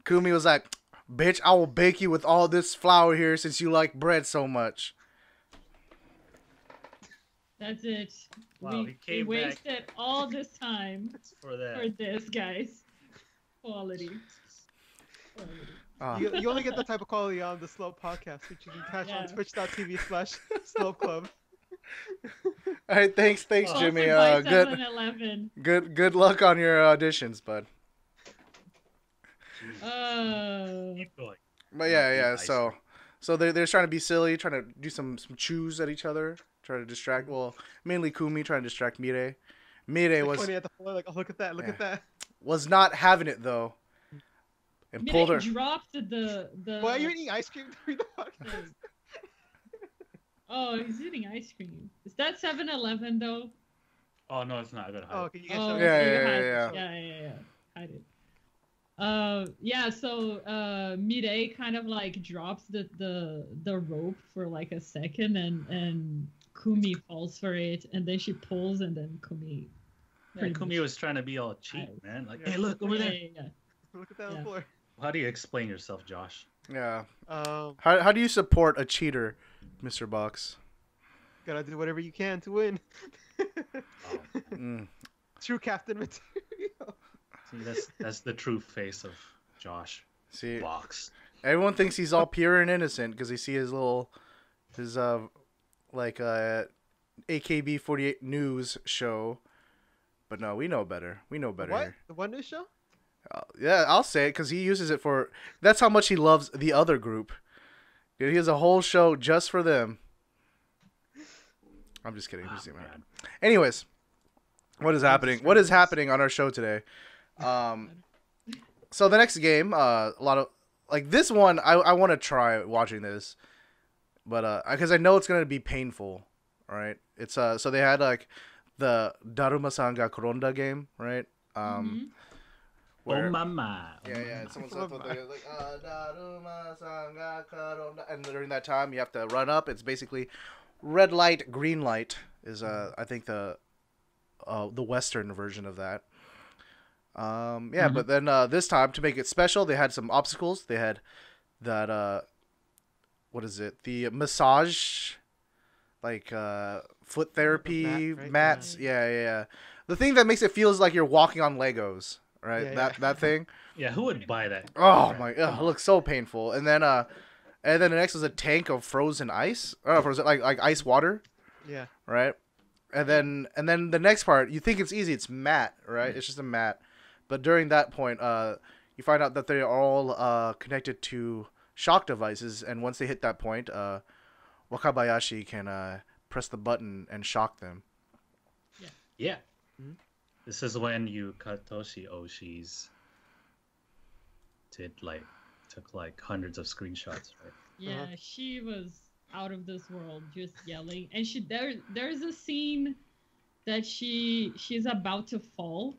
Kumi was like, "Bitch, I will bake you with all this flour here since you like bread so much." That's it. Wow, he we came back. wasted all this time For that. for this, guys. Quality. Ah. You only get that type of quality on the Slope podcast, which you can catch on Yeah. twitch.tv/Slope Club. All right, thanks, Oh. Jimmy. Sponsored by Good 7-Eleven. good luck on your auditions, bud. Keep going. But yeah. Nice. So they're trying to be silly, trying to do some chews at each other, trying to distract. Well, mainly Kumi trying to distract Mirai. Mirai was Pointing at the floor, like, oh, look at that, look at that. not having it though, and pulled her. Mirai dropped the. Why are you eating ice cream during the podcast? Oh, he's eating ice cream. Is that 7-Eleven though? Oh no, it's not. I gotta hide. Oh, it. okay, you guys Oh, show so me. Yeah, you yeah, hide yeah, it. Yeah. Hide it. Yeah. So Mirai kind of like drops the rope for like a second, and Kumi falls for it, and then she pulls, and then Kumi. Yeah, pretty Kumi much- was trying to be all cheap, man. Like, Yeah. hey, look over there. Yeah. Look at that on Yeah. the floor. How do you explain yourself, Josh? Yeah. How do you support a cheater, Mr. Box? gotta do whatever you can to win. Oh, Mm. True captain material. see, that's the true face of Josh. See, Box. everyone thinks he's all pure and innocent because they see his AKB48 news show But no, we know better. We know better What? here. The one new show? Yeah, I'll say it because he uses it for. That's how much he loves the other group. Dude, he has a whole show just for them. I'm just kidding. Oh, Just kidding. man. Anyways, what is happening? What is happening on our show today? So the next game, a lot of like this one, I want to try watching this, but because I know it's gonna be painful. All right, it's so they had like the Daruma-san ga Koronda game, right? Where, Oh mama. yeah. Someone's like, Daruma-san ga Koronda, and during that time you have to run up. It's basically red light, green light is I think the Western version of that. But then this time to make it special, they had some obstacles. They had that what is it? The massage, like foot therapy mat, right? mats. Yeah. The thing that makes it feels like you're walking on Legos, right? Yeah, that thing. Yeah, who would buy that? Oh my! It looks so painful. And then the next was a tank of frozen ice. Oh, frozen like ice water. Yeah. Right. And then the next part, you think it's easy. It's mat, right? It's just a mat. But during that point, you find out that they are all connected to shock devices, and once they hit that point, Wakabayashi can press the button and shock them. Yeah. Mhm. This is when Yukatoshi Oshi's took like hundreds of screenshots, right? Yeah, she was out of this world, just yelling. And there's a scene that she's about to fall.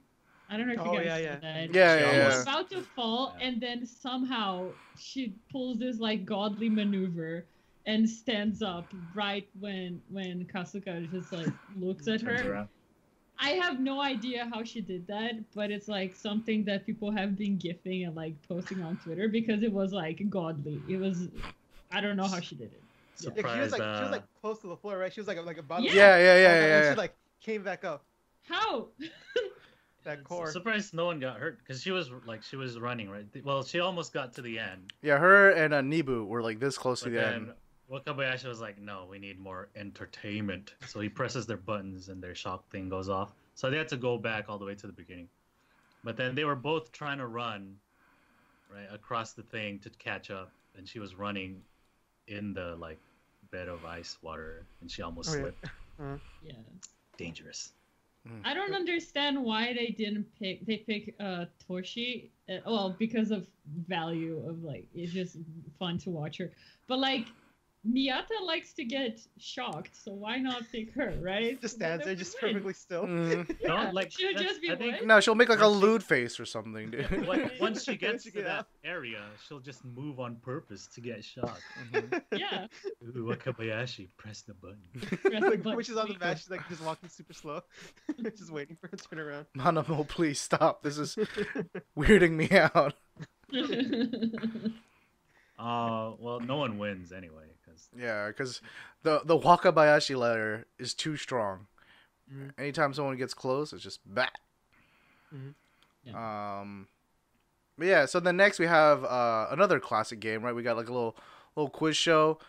I don't know if you guys saw that. Yeah. She's about to fall, and then somehow she pulls this like godly maneuver and stands up right when Kasuga just like looks at Turns her. around. I have no idea how she did that, but it's like something that people have been gifting and like posting on Twitter because it was like godly. It was, I don't know how she did it. Yeah, she was like close to the floor, right? She was like about. Yeah. And she like came back up. How? That core. Surprised no one got hurt because she was running, right? Well, she almost got to the end. Yeah, her and Nibu were like this close to But the then end. Wakabayashi was like, no, we need more entertainment. So he presses their buttons and their shock thing goes off. So they had to go back all the way to the beginning. But then they were both trying to run, right, across the thing to catch up. And she was running in the like bed of ice water and she almost slipped. Yeah. Dangerous. I don't understand why they didn't pick Toshi. Well, because of value of like it's just fun to watch her. But like Miyata likes to get shocked, so why not pick her, right? Just stands there, just perfectly still. Yeah, like she'll just be I think what? No, she'll make like a Once she- lewd face or something, dude. once she gets to get that out. area, she'll just move on purpose to get shocked. Yeah. Ooh, Wakabayashi, press the button. Press the Like button. when she's on the mat, she's like just walking super slow, just waiting for her to turn around. Hanamo, please stop. This is weirding me out. Well, no one wins anyway, because Yeah, because the Wakabayashi letter is too strong. Mhm. Anytime someone gets close, it's just bat. Yeah. But yeah, so then next we have another classic game, right? We got like a little quiz show.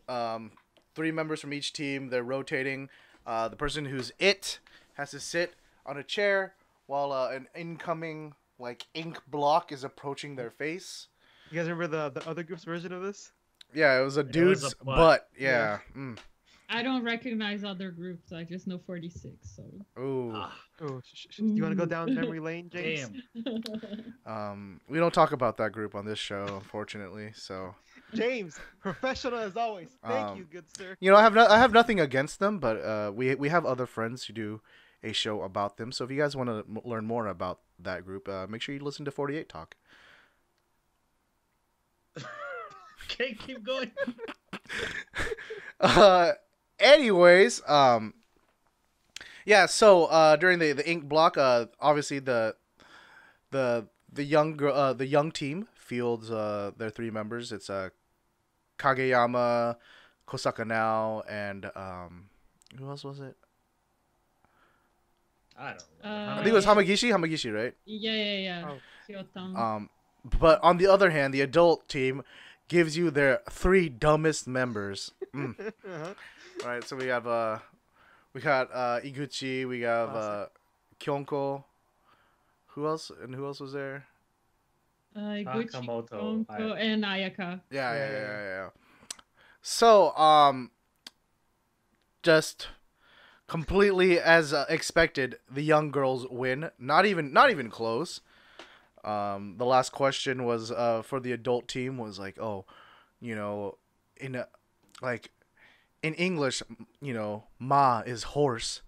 3 members from each team. They're rotating. The person who's it has to sit on a chair while an incoming like ink block is approaching their face. You guys remember the other group's version of this? Yeah, it was a dude's a butt. butt. Yeah. I don't recognize other groups. I just know 46. So. Ooh. Oh, do you want to go down memory lane, James? damn. We don't talk about that group on this show, unfortunately. So, James, professional as always. Thank you, good sir. you know, I have nothing against them, but we have other friends who do a show about them. So if you guys want to learn more about that group, make sure you listen to 48 Talk. Okay, keep going. Anyways, yeah. So during the ink block, obviously the young team fields their 3 members. It's Kageyama, Kosaka now, and who else was it? I don't know. I think it was Hamagishi, right? Yeah. Oh. Kyotan. But on the other hand, the adult team gives you their 3 dumbest members. Uh-huh. All right, so we got Iguchi, we have Kyonko. Who else? And who else was there? Gucci, Sakamoto, Konko, and Ayaka. Yeah. So, just completely as expected, the young girls win. Not even close. The last question was for the adult team was like, oh, in English, ma is horse.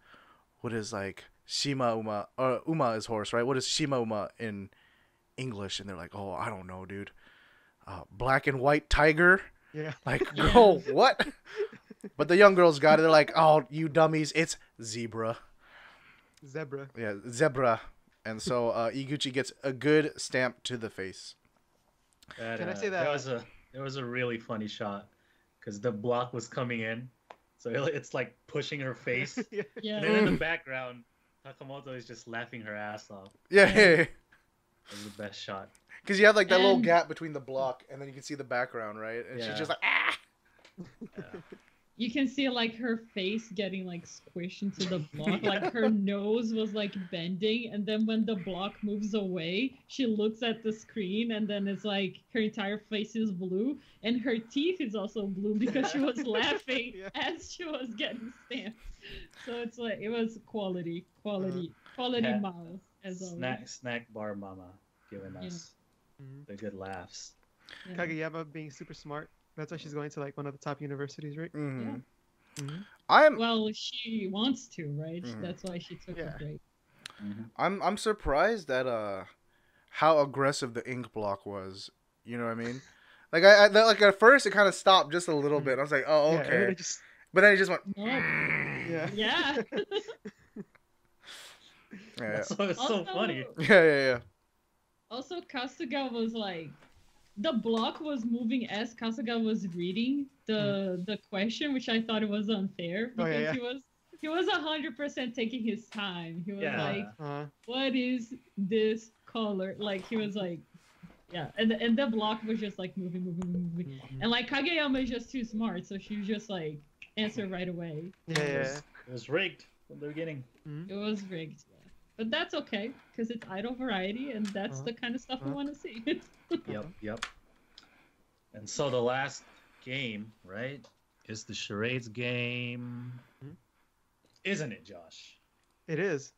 What is like shima uma, or uma is horse, right? What is shima uma in English? And they're like, oh, I don't know, dude. Black and white tiger. Yeah. Like, girl, what? But the young girls got it. They're like, oh, you dummies, it's zebra. Zebra. Yeah, zebra. And so Iguchi gets a good stamp to the face. Can I say that? It was a really funny shot because the block was coming in, so it's like pushing her face. Yeah. Yeah. And then in the background, Takamoto is just laughing her ass off. Yeah. It was the best shot. Because you have like that little And- gap between the block, and then you can see the background, right? And she's Yeah. just like, ah! Yeah. You can see like her face getting like squished into the block. Like her nose was like bending, and then when the block moves away, she looks at the screen, and then it's like her entire face is blue, and her teeth is also blue because she was laughing Yeah. as she was getting stamped. So it's like it was quality Yeah. miles as always. Snack bar mama giving Yeah. us Mhm. the good laughs. Yeah. Kageyama being super smart. That's why she's going to like one of the top universities, right? Mhm. Mhm. I'm Well, she wants to, right? Mhm. That's why she took Yeah. a break. I'm surprised at how aggressive the ink block was. You know what I mean? Like like at first it kind of stopped just a little bit. I was like, oh Yeah, and then okay, it just but then it just went. Nope. yeah. Yeah. Yeah, So it's so funny. yeah. Also, Kasuga was like, the block was moving as Kasuga was reading the question, which I thought it was unfair Oh, because yeah. he was 100% taking his time. He was Yeah. like, what is this color? Like he was like, yeah, and the block was just like moving. Mhm. And like Kageyama is just too smart, so she was just like answer right away. Yeah. It was rigged from the beginning. It was rigged, yeah. But that's okay because it's idol variety, and that's the kind of stuff we want to see. Yep. And so the last game, right, is the charades game. Mhm. Isn't it, Josh? It is.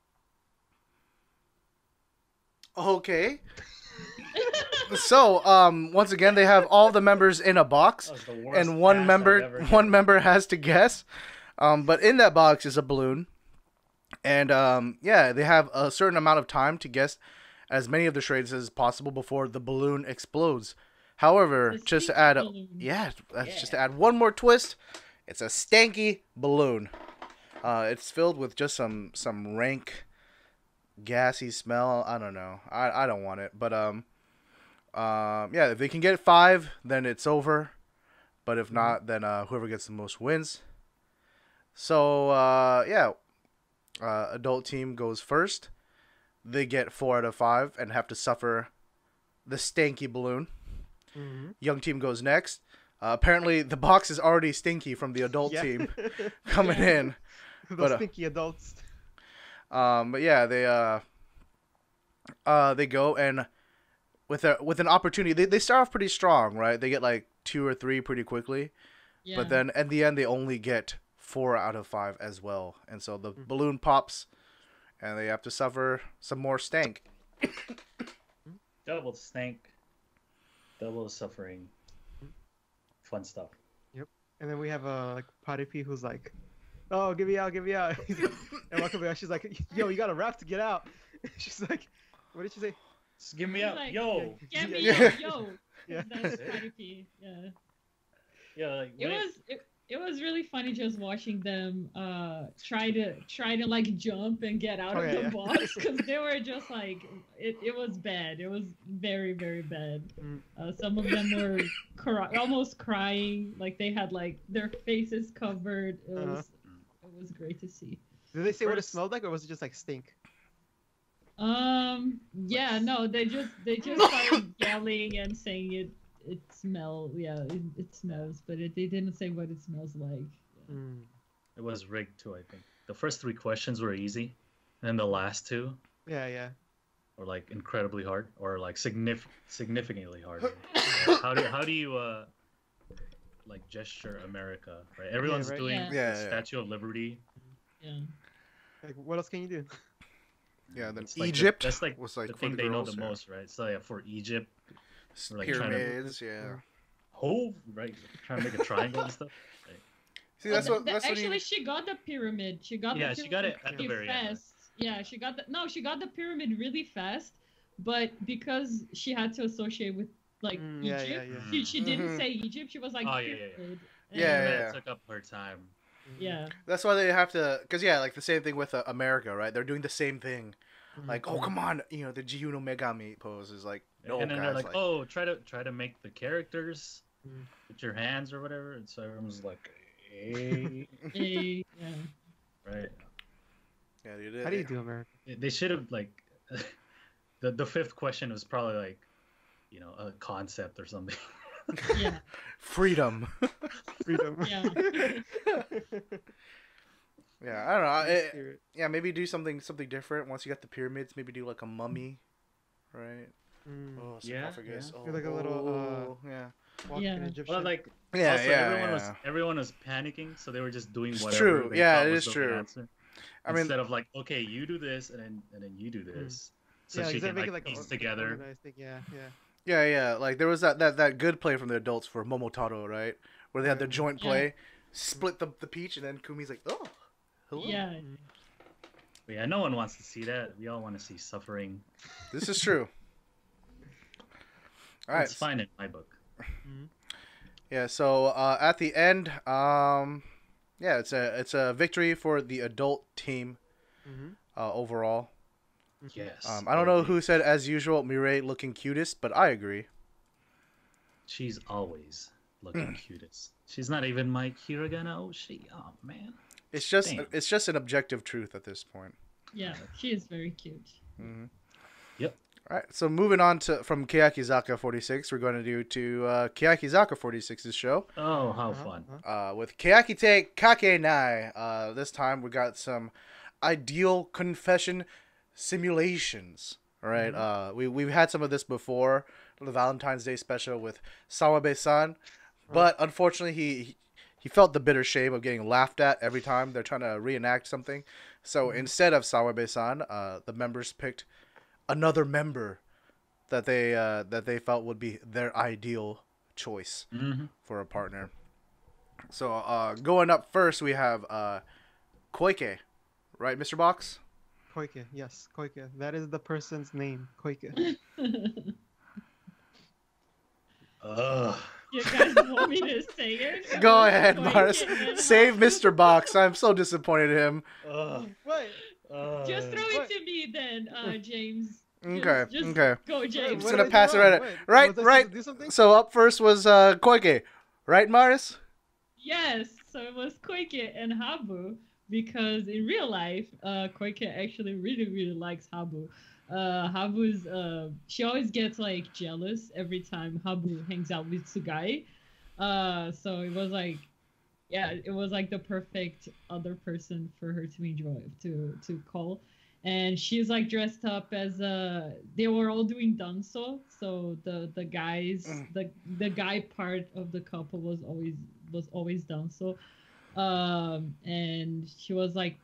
Okay. So once again they have all the members in a box. That was the worst And one pass member I've ever one given. member has to guess, but in that box is a balloon, and yeah, they have a certain amount of time to guess as many of the charades as possible before the balloon explodes. However, The just to stinky add balloon. just to add one more twist, it's a stanky balloon. It's filled with just some rank gassy smell. I don't know, I don't want it, but yeah, if they can get 5, then it's over. But if not, then whoever gets the most wins. So yeah, adult team goes first. They get 4 out of 5 and have to suffer the stanky balloon. Mhm. Young team goes next. Apparently, the box is already stinky from the adult Yeah. team coming in. Those But, stinky adults. But yeah, they go and with an opportunity, they start off pretty strong, right? They get like 2 or 3 pretty quickly. Yeah. But then at the end, they only get 4 out of 5 as well. And so the balloon pops, and they have to suffer some more stank. Double stank, double suffering. Fun stuff. And then we have like Party P who's like, "Oh, give me out." He's like, and Wakabayashi, she's like, "Yo, you got a rap to get out." She's like, "What did she say?" Just give me He's out, like, yo. Get me Yeah. yo. Yeah. That's Party P. Yeah. Yeah, like It was really funny just watching them try to like jump and get out Oh, of yeah, the yeah. box because they were just like it was bad. It was very very bad. Mm. Some of them were almost crying, like they had like their faces covered. It was great to see. Did they say what it First- smelled like, or was it just like stink? Yeah, no, they just started yelling and saying it smells, it smells, but they didn't say what it smells like. Mm. it was rigged too, I think. The first 3 questions were easy. And then the last two Yeah. are like incredibly hard, or like significantly harder. How do you like gesture America, right? Everyone's right. doing Yeah. the Yeah. Statue of Liberty. Yeah. Like, what else can you do? Yeah, then It's like Egypt that's like was like the for thing the they know girls, the yeah. most, right? So yeah, for Egypt, we're, like, trying to- Pyramids, yeah. Hove, right? Trying to make a triangle and stuff. See, that's Oh, what that's what actually, you. she got the pyramid. She got Yeah, the she got it at the really very end, right? fast. Yeah, she got the she got the pyramid really fast, but because she had to associate with like Yeah. Egypt, she didn't Mhm. say Egypt. She was like Oh, yeah. pyramid. Yeah, And- yeah. It took up her time. yeah. That's why they have to, cause yeah, like the same thing with America, right? They're doing the same thing. Like, oh come on, you know, the Jiu no Megami pose is like, no And then guys, they're like, oh, try to make the characters with your hands or whatever. And so everyone's like, hey, Yeah. right? yeah, they did. How do you do America? They should have like the fifth question was probably like, you know, a concept or something. Yeah. Freedom. Freedom. Yeah. Yeah, I don't know. Spirit. Yeah, maybe do something different. Once you got the pyramids, maybe do like a mummy, right? Oh, Yeah, sarcophagus. yeah. Oh, Feel like a little, yeah. Walking Yeah. Egyptian. Well, like Yeah, also, yeah, everyone was panicking, so they were just doing It's whatever. true. they Yeah, thought it was is the right true. answer. I mean, Instead of like, okay, you do this, and then you do this, so she instead can of like making, piece together. organized thing. Yeah. yeah. Like there was that good play from the adults for Momotaro, right? Where they had their Yeah. joint Yeah. play, split the peach, and then Kumi's like, oh, hello. Yeah. But yeah, no one wants to see that. We all want to see suffering. This is true. All right. It's fine in my book. Yeah. So at the end, yeah, it's a victory for the adult team overall. Yes. I don't know who said as usual Mireille looking cutest, but I agree. She's always looking cutest. She's not even my Hiragana Oshi. Oh man. It's just Damn. it's just an objective truth at this point. Yeah. She is very cute. Yep. All right, so moving on to from Keyakizaka46, we're going to do Keyakizaka46's show Oh, how fun. with Keyakitte Kakenai. This time we got some ideal confession simulations. All right, we've had some of this before, the Valentine's Day special with Sawabe-san, but unfortunately he felt the bitter shame of getting laughed at every time they're trying to reenact something. So instead of Sawabe-san, the members picked another member that they felt would be their ideal choice for a partner. So going up first, we have Koike, right, Mr. Box? Koike. Yes, Koike. That is the person's name. Koike. Ugh. You guys want me to say it? Go ahead, Koike Mars. and Save Habu? Mr. Box. I'm so disappointed in him. Ugh. What? Just throw What? it to me then, James. Okay, Just okay. Go, James. just gonna pass it right- Wait, right- was I right. supposed to do something? So up first was Koike, right, Mars? Yes, so it was Koike and Habu because in real life, Koike actually really likes Habu. Habu's she always gets like jealous every time Habu hangs out with Tsugai. So it was like, yeah, it was like the perfect other person for her to enjoy to call. And she's like dressed up as they were all doing danso, so the guys the guy part of the couple was always danso, and she was like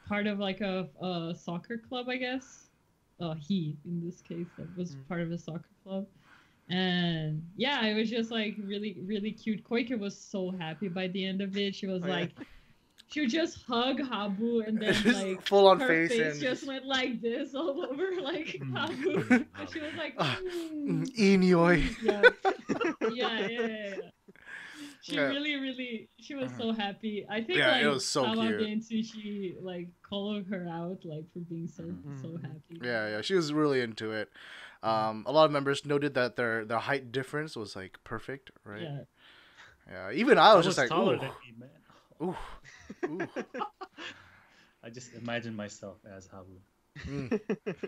part of like a soccer club, I guess. He in this case that was part of a soccer club, and yeah, it was just like really cute. Koike was so happy by the end of it. She was like. She would just hug Habu and then Just like full on her face face and just went like this all over like Habu. And she was like, Inoi. yeah. She Yeah. really she was so happy. I think Yeah, like it was so Sawa cute. and Sushi like called her out like for being so happy. Yeah, she was really into it. A lot of members noted that their height difference was like perfect, right? Yeah. Yeah, even I was just like, taller ooh, than me, man. ooh, ooh. I just imagine myself as Habu. Mm.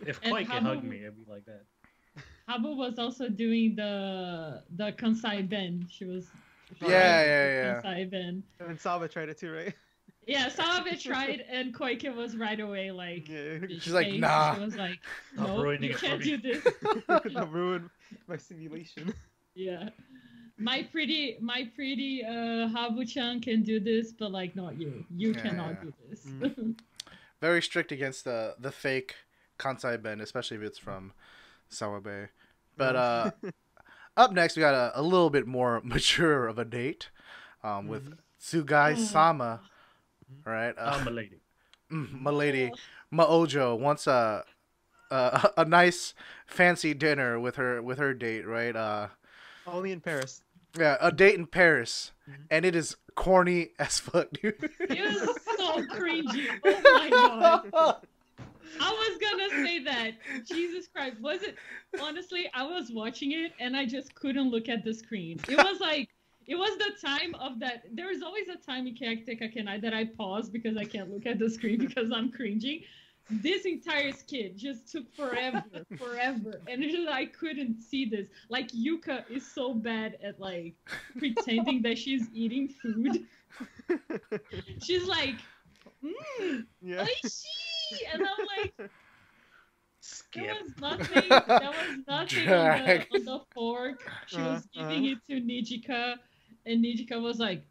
If And Koike Habu- hugged me, it'd be like that. Habu was also doing the Kansai Ben. She was Yeah. Kansai Ben. And Salva tried it too, right? Yeah, Sawabe tried, and Koike was right away like. Yeah. She's like, nah. She was like, Stop no, ruining you it for can't me." do this. Don't ruin my simulation. Yeah. My pretty Habu-chan can do this, but like not you. You Yeah, cannot yeah. do this. Very strict against the fake Kansai Ben, especially if it's from Sawabe. But up next we got a little bit more mature of a date with Tsugai Sama, right? I'm a lady. My lady, Maojo wants a nice fancy dinner with her date, right? Only in Paris. Yeah, a date in Paris, and it is corny as fuck, dude. It was so cringy. Oh my god. I was gonna say that. Jesus Christ. Was it honestly I was watching it and I just couldn't look at the screen. It was like it was the time of that there is always a time in Keyakitte Kakenai that I pause because I can't look at the screen because I'm cringing. This entire skit just took forever. And it's just, I couldn't see this. Like, Yuka is so bad at, like, pretending that she's eating food. She's like, Yeah. oishi! And I'm like, Skip. there was nothing on the fork. She was giving it to Nijika, and Nijika was like,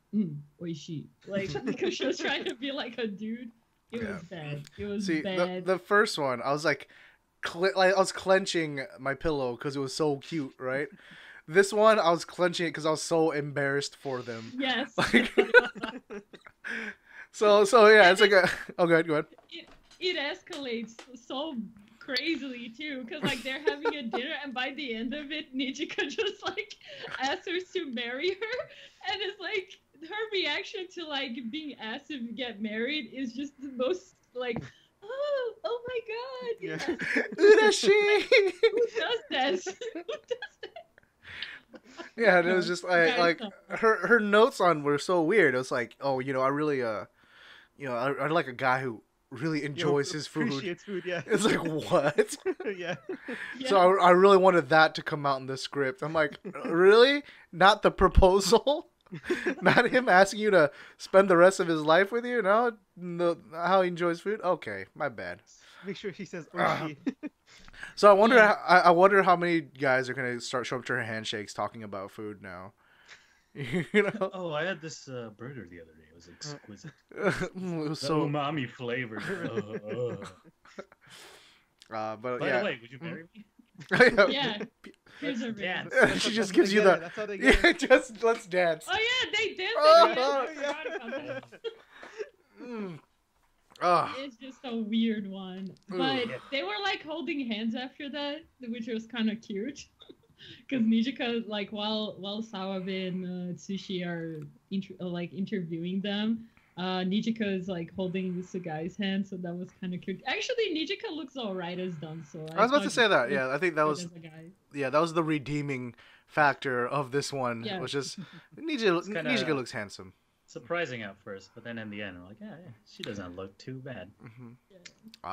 oishi. Like, because she was trying to be like a dude. It was bad. It was bad. The first one, I was like, I was clenching my pillow because it was so cute, right? This one, I was clenching it because I was so embarrassed for them. Yes. Like, so yeah, it's like a. Oh, go ahead. It escalates so crazily too, because like they're having a dinner, and by the end of it, Nijika just like asks her to marry her, and it's like. Her reaction to like being asked to get married is just the most like, oh my god, Yeah. Urashi! who does that? Who does that? Yeah, and it was just like her notes on were so weird. It was like, oh, I really I like a guy who really enjoys his food. Appreciates food, yeah. It's like, what? Yeah. So I really wanted that to come out in the script. I'm like, really? Not the proposal? Not him asking you to spend the rest of his life with you? No, how he enjoys food? Okay, my bad. Make sure she says oishi. So I wonder, I wonder how many guys are gonna start showing up to her handshakes talking about food now. Oh, I had this burger the other day. It was exquisite. It was The so. umami flavors. But By yeah. the way, would you marry me? Yeah. Here's a ring. She just gives you the. That's how they get it. Yeah, just let's dance. Oh yeah, they did. Oh, I forgot about that. It's just a weird one, but they were like holding hands after that, which was kind of cute. Because Nijika, like while Sawabe and Tsushi are interviewing them, Nijika is like holding this guy's hand, so that was kind of cute. Actually, Nijika looks alright as done. So I was about to say that. Yeah, I think that was. as a guy. Yeah, that was the redeeming factor of this one. Yeah. Was just Nijika looks handsome. Surprising at first, but then in the end, I'm like, yeah, she doesn't look too bad.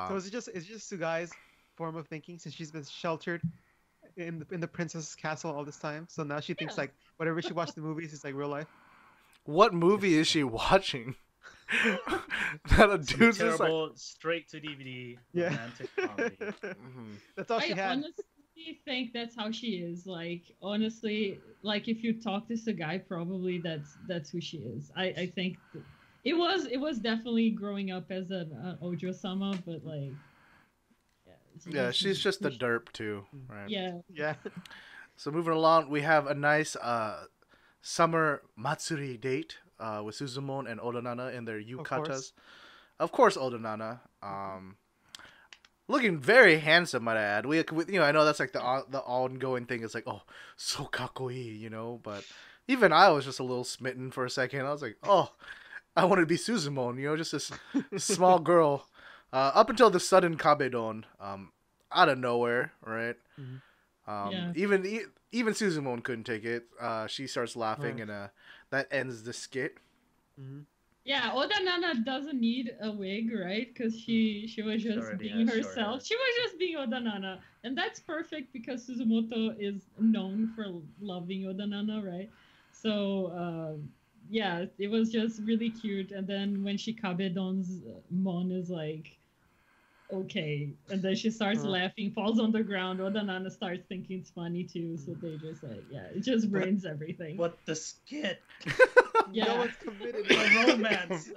So is it just Sugai's form of thinking since she's been sheltered in the princess's castle all this time? So now she thinks like whatever she watched the movies is like real life. What movie is she watching? That a dude's just like. Terrible, straight to DVD, Yeah. romantic comedy. That's all she I had. honestly think that's how she is. Like honestly, like if you talk to Sugai, probably that's who she is. I think it was definitely growing up as an Ojo-sama, but like She's just a derp too, right? Yeah. Yeah. So moving along, we have a nice summer Matsuri date with Suzumon and Odanana in their yukatas. Of course, Odanana. Looking very handsome, might I add. We I know that's like the ongoing thing. It's like, oh, so kakoi, but even I was just a little smitten for a second. I was like, oh, I wanted to be Suzumon, just this small girl. Up until the sudden kabedon, out of nowhere, right? Even Suzumon couldn't take it. She starts laughing, and that ends the skit. Yeah, Oda Nana doesn't need a wig, right? Because she was just being herself. She was just being Oda Nana. And that's perfect because Suzumoto is known for loving Oda Nana, right? So yeah, it was just really cute. And then when she kabedons, Mon is like, okay, and then she starts laughing, falls on the ground. Odanana starts thinking it's funny too, so they just like, yeah, it just ruins everything. What the skit? Yeah. No one's committed. The romance.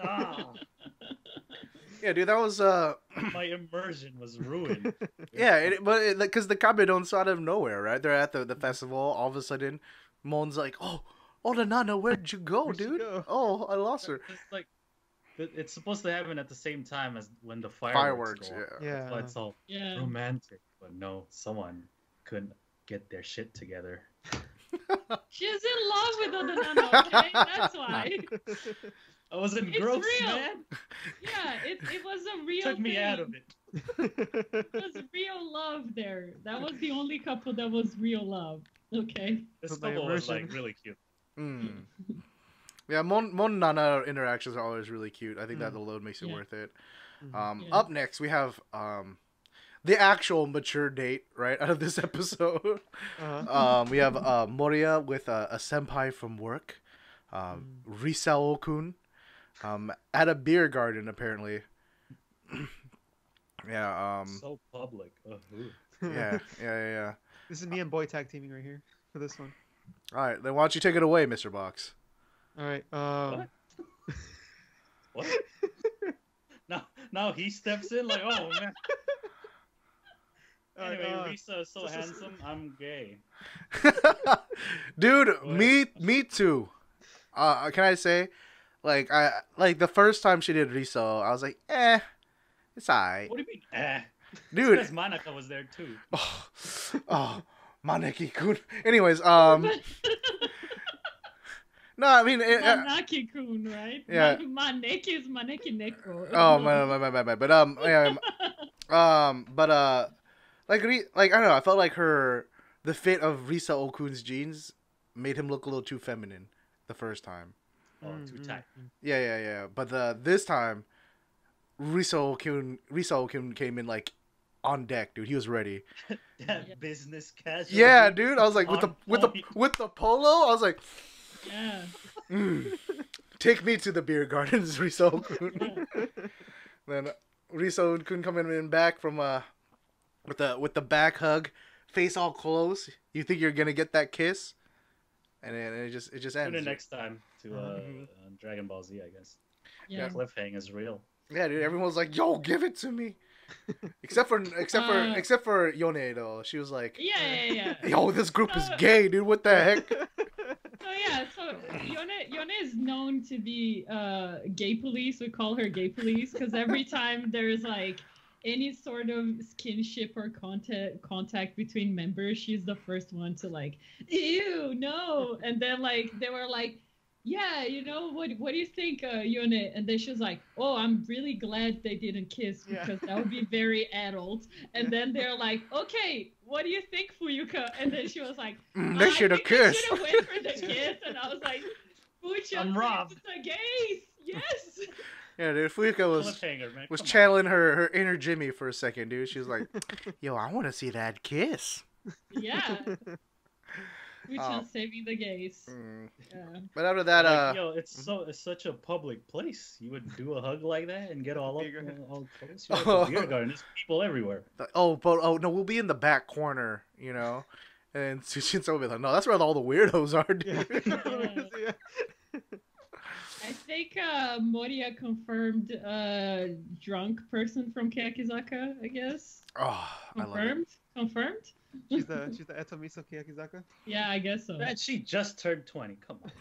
Yeah, dude, that was My immersion was ruined. yeah, because the Kabedon's out of nowhere, right? They're at the festival. All of a sudden, Mon's like, "Oh, the Nana, where'd you go, Where'd she dude? go?" Oh, I lost her." It's like it's supposed to happen at the same time as when the Fireworks, go off. yeah. That's why it's all Yeah. romantic. But no, someone couldn't get their shit together. She's in love with Odanana, okay? That's why. I wasn't It's gross, real. man. Yeah, it was a real Took me thing. out of it. It was real love there. That was the only couple that was real love. Okay. This With my couple was immersion. like really cute. Mm. Yeah, Mon Nana interactions are always really cute. I think that alone makes it Yeah. worth it. Yeah. Up next, we have the actual mature date, right, out of this episode. We have Moria with a senpai from work, Risao-kun, at a beer garden, apparently. Yeah. So public. Yeah. This is me and Boy tag teaming right here for this one. All right, then why don't you take it away, Mr. Box? All right. What? Now he steps in like, oh man. All right, Anyway, Risa is so handsome. I'm gay. Dude, What? me too. Can I say, like the first time she did Riso, I was like, it's alright. What do you mean? Dude. Because Manaka was there too. Oh, Maneki-kun. Anyways, no, I mean, Manaki-kun, right? Yeah. Maneki is Maneki Neko. oh my, but like I don't know, I felt like the fit of Risa Okun's jeans made him look a little too feminine the first time. Oh, too tight. Yeah. But this time, Risa Okun came in like on deck, dude. He was ready. That business casual. Yeah, dude. I was like, On with the polo, I was like, Yeah. take me to the beer gardens, Risa Okun. Then Risa Okun coming in back from with the back hug, face all close. You think you're gonna get that kiss, and then it just ends. Tune in next time to Dragon Ball Z, I guess. Yeah. Cliffhang is real. Yeah, dude. Everyone's like, "Yo, give it to me," except for Yone though. She was like, Yeah. "Yo, this group is gay, dude. What the heck?" So Yone is known to be gay police. We call her gay police because every time there's like any sort of kinship or contact between members, she's the first one to like, ew, no. And then like they were like, yeah, you know, what do you think, Yone? And then she was like, oh, I'm really glad they didn't kiss because that would be very adult. And then they're like, okay, what do you think, Fuyuka? And then she was like, they should have kissed. They should have went for the kiss. And I was like, Fucha, I'm robbed. the gays, yes. Yeah, dude. Fuka Cliffhanger, man. was Come on. channeling her inner Jimmy for a second, dude. She was like, "Yo, I want to see that kiss." Yeah. Fucha saving the gays. Yeah. But after that, Like, yo, it's such a public place. You would do a hug like that and get all up, all close. You're at the beer garden. There's people everywhere. no, we'll be in the back corner, you know. And Sushin's will be like, "No, that's where all the weirdos are, dude." Yeah. I think Moria confirmed drunk person from Keyakizaka, I guess. Oh, I love it. Confirmed? She's the Etomiso Keyakizaka. Yeah, I guess so. Man, she just turned 20. Come on.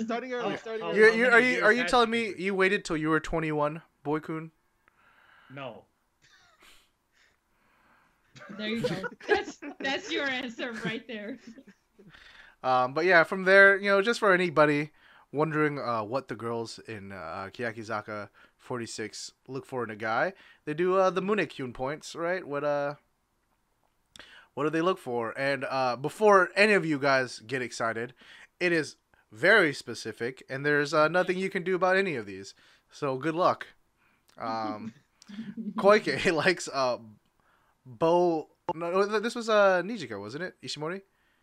Starting early. Oh, Are you has telling to me be? you waited till you were 21, Boy-kun? No. There you go. That's your answer right there. But yeah, from there, you know, just for anybody wondering what the girls in Keyakizaka46 look for in a guy, they do the Munekyun points, right? What do they look for? And before any of you guys get excited, it is very specific, and there's nothing you can do about any of these. So good luck. Koike likes bow. No, this was Nijika, wasn't it? Ishimori?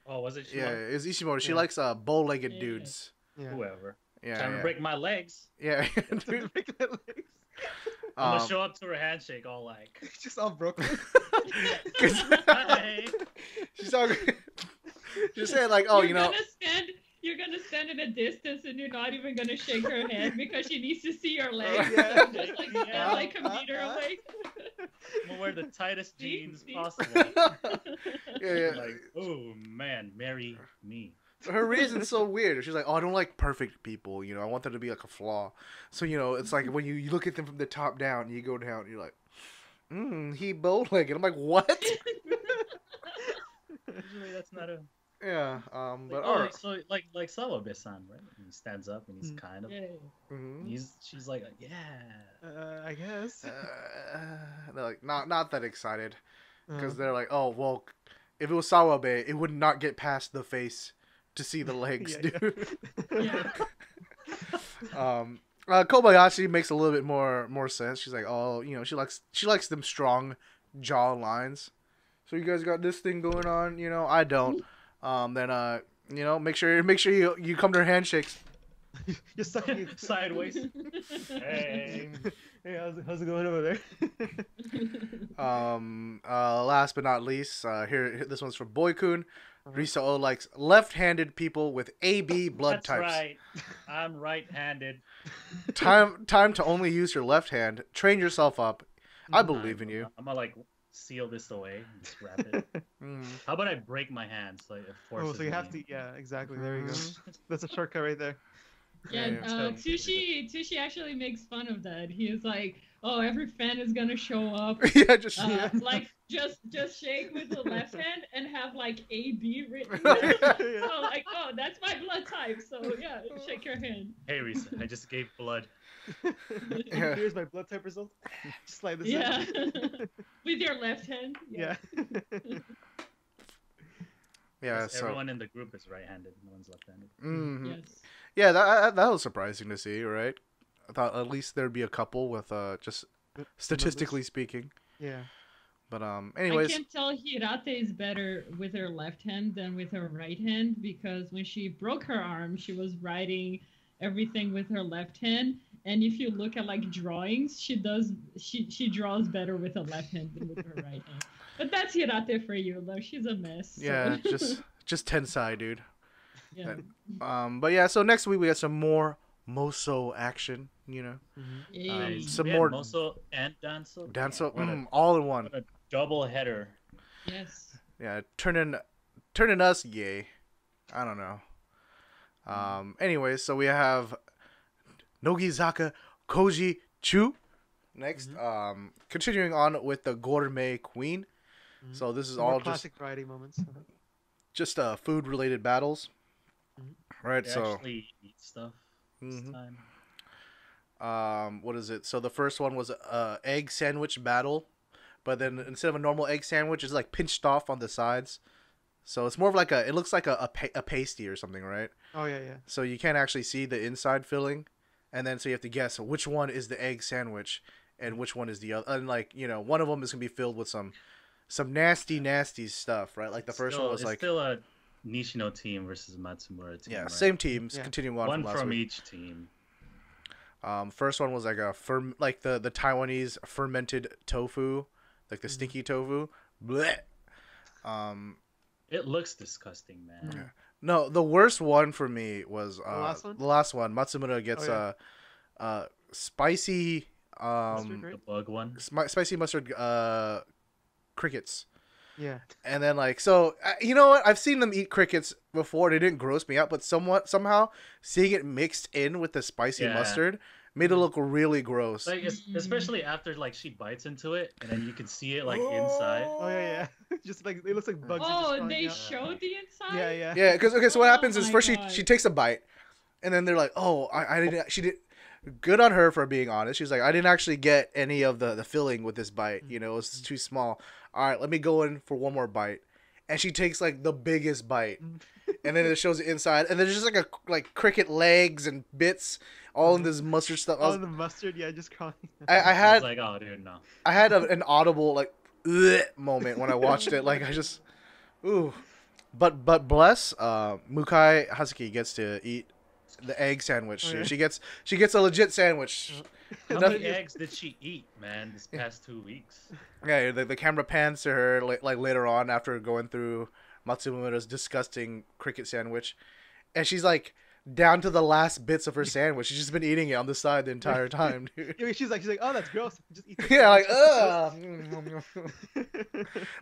Oh, was it? Yeah, Shimon? it's Ishimori. She Yeah. likes bow-legged Yeah. dudes. Yeah. Whoever. Yeah, Trying to break my legs. Yeah. To break my legs. I'm gonna show up to her handshake all like. Just all broken. Hey. She's all. She's saying like, oh, You're gonna stand in a distance and you're not even gonna shake her hand because she needs to see your legs. Yeah. Just like stand like a meter away. I'm gonna wear the tightest jeans See? possible. Yeah. Like, oh man, marry me. Her reason's so weird. She's like, oh, I don't like perfect people. I want there to be like a flaw. So it's like when you look at them from the top down, you go down, and you're like, he bow-legged. I'm like, what? Usually that's not a. Yeah. But Like, alright. so like Sawabe-san, right? And he stands up and he's kind of. Yeah. Mhm. She's like, yeah. I guess. They're like not that excited because Uh, they're like, oh well, if it was Sawabe, it would not get past the face to see the legs, Yeah, dude. Yeah. Kobayashi makes a little bit more sense. She's like, oh, she likes them strong jaw lines. So you guys got this thing going on, I don't. Then make sure you come to her handshakes. You're sucking Sideways. Hey. Hey, how's it going over there? Last but not least, here this one's from Boy-kun. Risao likes left-handed people with AB blood That's types. right. I'm right-handed. Time to only use your left hand. Train yourself up. I believe in you. I'm gonna like seal this away and just wrap it. How about I break my hand so it forces Oh, so you have me? to. Yeah, exactly. There you go. That's a shortcut right there. Yeah, Yeah. Tushi actually makes fun of that. He is like, "Oh, every fan is gonna show up. Yeah, just Like just shake with the left hand and have like AB written." Yeah. So like, oh, that's my blood type. So yeah, shake your hand. Hey, Risa, I just gave blood. Yeah. Here's my blood type result. Just slide this Yeah, in. with your left hand. Yeah. yeah. Yes, So everyone in the group is right-handed. No one's left-handed. mhm. Yes. Yeah, that was surprising to see, right? I thought at least there'd be a couple with just statistically speaking. Yeah. But I anyways, can tell Hirate is better with her left hand than with her right hand because when she broke her arm, she was writing everything with her left hand. And if you look at like drawings, she draws better with her left hand than with her right hand. But that's Hirate for you, though. She's a mess. So. yeah, just tensai, dude. Yeah. But yeah, so next week we got some more Moso action, Yay. some We had more Moso and Danso. Danso, What a- all in one. what a double header. Yes. Yeah, turning us yay. I don't know. Anyways, so we have Nogizaka Koji Chu next. Continuing on with the Gourmet Queen. So this is Some all more classic variety moments. just food related battles. Right, They so actually eat stuff this Mhm. time. what is it? So the first one was a egg sandwich battle, but then instead of a normal egg sandwich, it's like pinched off on the sides. So it's more of like it looks like a pasty or something, right? Oh yeah. So you can't actually see the inside filling, and then so you have to guess which one is the egg sandwich and which one is the other. And like one of them is gonna be filled with some nasty stuff, right? Like the first one was it's like still a Nishino team versus Matsumura team. yeah, right? same teams. Yeah. Continuing on One from last from week. each team. First one was like the Taiwanese fermented tofu, like the stinky tofu. Blech. It looks disgusting, man. Yeah. No, the worst one for me was last one? the last one. Matsumura gets Oh, spicy Mustard, right? The bug one. spicy mustard crickets. Yeah. And then like so you know what? I've seen them eat crickets before. They didn't gross me out, but somehow seeing it mixed in with the spicy Yeah. mustard made it look really gross. Like especially after like she bites into it and then you can see it like inside. Oh yeah. Just like it looks like bugs. are just Oh, crawling they out. showed the inside. Yeah, yeah. Yeah, because okay, so what Oh happens is my first God. she takes a bite, and then they're like, oh, I didn't. She did good on her for being honest. She's like, I didn't actually get any of the filling with this bite. It was too small. All right, let me go in for one more bite, and she takes like the biggest bite, and then it shows the inside, and there's just like cricket legs and bits all in this mustard stuff. All the mustard, yeah, just crawling. I I had was like, oh dude, no. I had an audible like "Ugh" moment when I watched it. Like I just, ooh. But bless, Mukai Hazuki gets to eat the egg sandwich. Oh, yeah. She gets a legit sandwich. How Nothing- many eggs did she eat, man, this past 2 weeks? Yeah, the camera pans to her like later on after going through Matsumura's disgusting cricket sandwich, and she's like down to the last bits of her sandwich. She's just been eating it on the side the entire time, dude. Yeah, she's like, oh, that's gross. Just eat. Yeah, like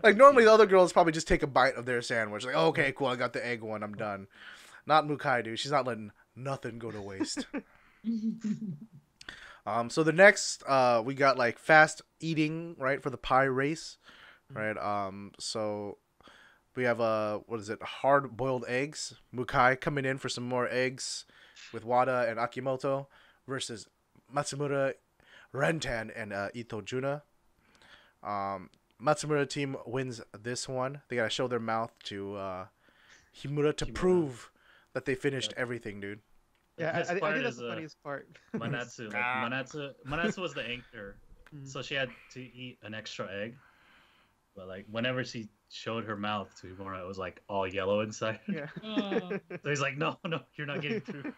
like normally the other girls probably just take a bite of their sandwich. Like, oh, okay, cool, I got the egg one, I'm done. Not Mukai, dude. She's not letting nothing go to waste. So the next, we got like fast eating, right, for the pie race, right? So we have what is it? Hard boiled eggs. Mukai coming in for some more eggs with Wada and Akimoto versus Matsumura, Rentan, and Ito Juna. Matsumura team wins this one. They gotta show their mouth to Himura to prove that they finished everything, dude. Yeah, I This think part that's is, the funniest part. Manatsu, Manatsu was the anchor, so she had to eat an extra egg. But like whenever she showed her mouth to Himura, it was like all yellow inside. Yeah. Oh. So he's like, no, you're not getting through.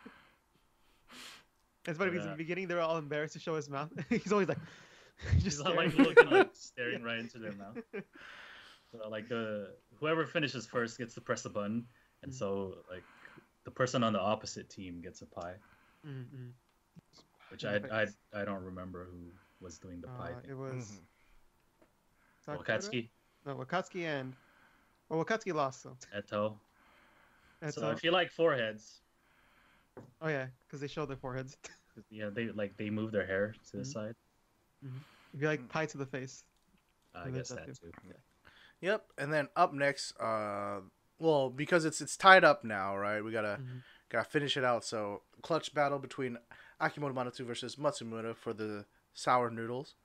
It's funny because in the beginning they were all embarrassed to show his mouth. He's always like, She's not like looking, like staring right into their mouth. So like whoever finishes first gets to press the button, and so like the person on the opposite team gets a pie. Mm-hmm. Which I don't remember who was doing the pie thing. It was Wakatsuki, No, Wakatsuki and Wakatsuki lost so. Eto. That's So if you like foreheads, oh yeah, because they show their foreheads. yeah, they move their hair to the side. If you like pie to the face. I guess that too. Yep, and then up next, well, because it's tied up now, right? We gotta finish it out. So clutch battle between Akimoto Manatsu versus Matsumura for the sour noodles.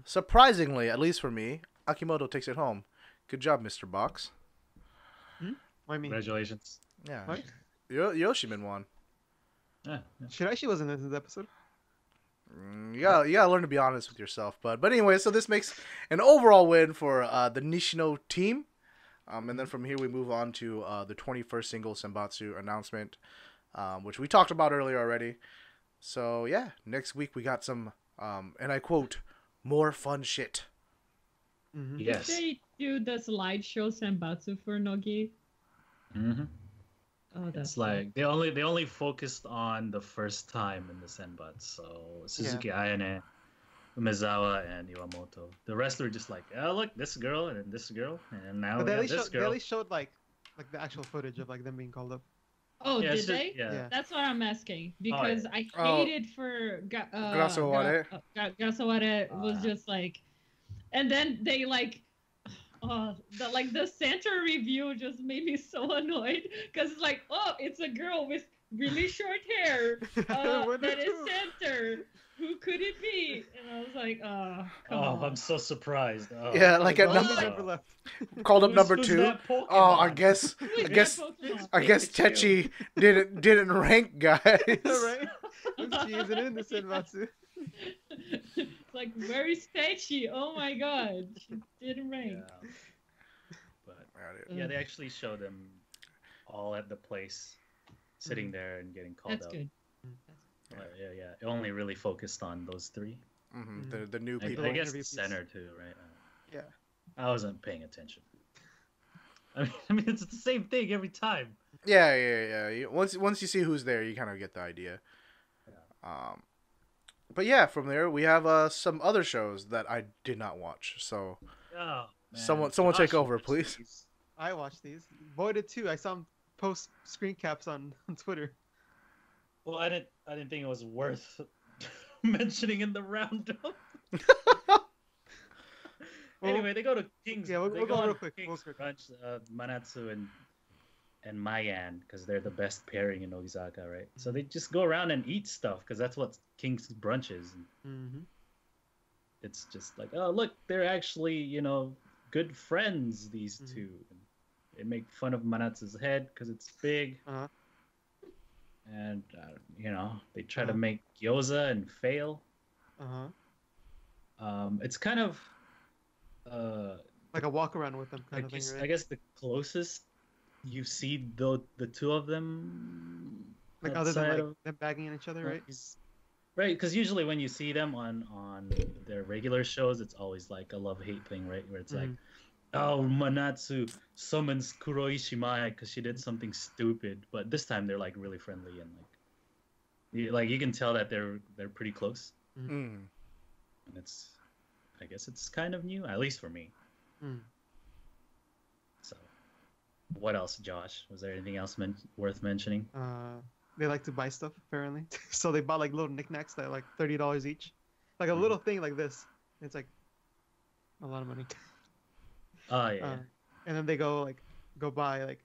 Surprisingly, at least for me, Akimoto takes it home. Good job, Mr. Box. I mean, Congratulations. Yeah, what? Yoshimin won. Yeah. Shiraishi wasn't in this episode. You gotta learn to be honest with yourself, bud. But anyway, so this makes an overall win for the Nishino team. And then from here we move on to the 21st single Senbatsu announcement, which we talked about earlier already. So yeah, next week we got some, and I quote, more fun shit. Yes. Did they do the slideshow Senbatsu for Nogi? Oh, that's It's like they only focused on the first time in the Senbatsu. So Suzuki Ayane, Umezawa, and Iwamoto. The rest were just like, oh look, this girl and this girl, and now But we they got at this least, they girl. at least showed like the actual footage of like them being called up. Oh, Yeah, did it's they? just- yeah. That's what I'm asking because I Oh. hated for Grasaware. Grasaware was just like, and then they like, the center review just made me so annoyed because it's like, oh, it's a girl with really short hair that is center. Who could it be? And I was like, come on. I'm so surprised. Oh. Yeah, like at Zombies number, never left. called up Who's- number who's 2. that Oh, I Pokemon? guess Who is that Pokemon? I guess Techi didn't rank, guys. Right? She isn't in the Senbatsu. It's like, where is Taichi? Oh my god, she didn't rank. Yeah. But yeah, they actually show them all at the place, sitting there and getting called That's up. good. Yeah. It only really focused on those three. The new people. I guess Interview the center too, right? Yeah. I wasn't paying attention. I mean, it's the same thing every time. Yeah. Once you see who's there, you kind of get the idea. But yeah, from there we have some other shows that I did not watch. So Oh, man. someone take Gosh, over, please. I watched these. Boy did too. I saw him post screen caps on Twitter. Well, I didn't think it was worth mentioning in the roundup. Anyway, they go to King's. Yeah, we'll they go on real quick. King's Brunch, Manatsu and Mayan, because they're the best pairing in Nogizaka, right? So they just go around and eat stuff, because that's what King's Brunch is. It's just like, oh look, they're actually good friends. These two. And they make fun of Manatsu's head because it's big. And they try to make gyoza and fail. It's kind of like a walk around with them kind of thing, right? I guess the closest you see the two of them Like other than outside like of them bagging at each other, right? Right, because usually when you see them on their regular shows, it's always like a love-hate thing, right? Where it's like, oh, Manatsu summons Kuroishi Mai because she did something stupid, but this time they're like really friendly and like you can tell that they're pretty close. Mm. And I guess it's kind of new, at least for me. So, what else, Josh? Was there anything else worth mentioning? They like to buy stuff apparently, so they bought like little knickknacks that are like $30 each, like a little thing like this. It's like a lot of money. Oh yeah. And then they go buy like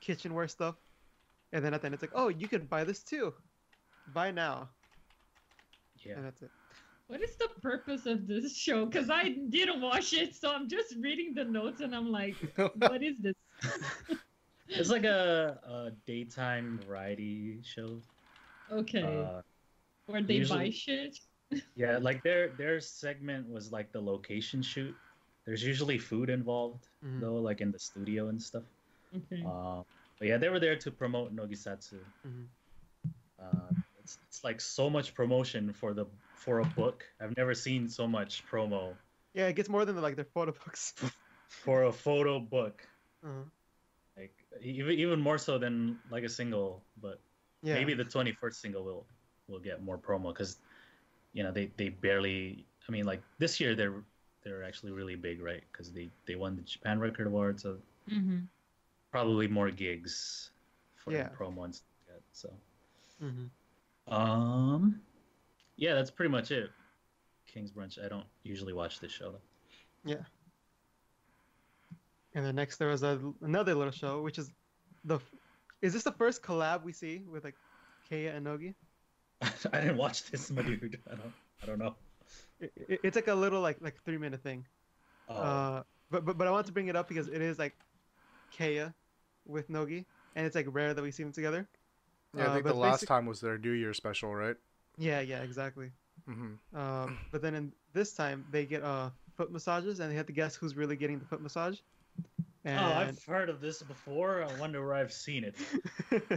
kitchenware stuff, and then at the end it's like, oh, you can buy this too, buy now. Yeah. And that's it. What is the purpose of this show? Because I didn't watch it, so I'm just reading the notes and I'm like, what is this? It's like a daytime variety show. Okay. Where they buy shit? Yeah, like their segment was like the location shoot. There's usually food involved, though, like in the studio and stuff. Okay. But yeah, they were there to promote Nogisatsu. It's like so much promotion for a book. I've never seen so much promo. Yeah, it gets more than like their photo books. For a photo book. Like even more so than like a single, but maybe the 21st single will get more promo because they barely. I mean, like this year they're actually really big, right? Because they won the Japan Record Award, so probably more gigs for the promo and stuff like that. So yeah, that's pretty much it. King's Brunch. I don't usually watch this show though. Yeah. And then next there was another little show, which is is this the first collab we see with like Keiya and Nogi? I didn't watch this, my dude. I don't know. It's like a little like 3-minute thing. But I want to bring it up because it is like Keiya with Nogi, and it's like rare that we see them together. Yeah, I think the last time was their New Year special, right? Yeah, exactly. But then in this time they get foot massages, and they have to guess who's really getting the foot massage. And... Oh, I've heard of this before. I wonder where I've seen it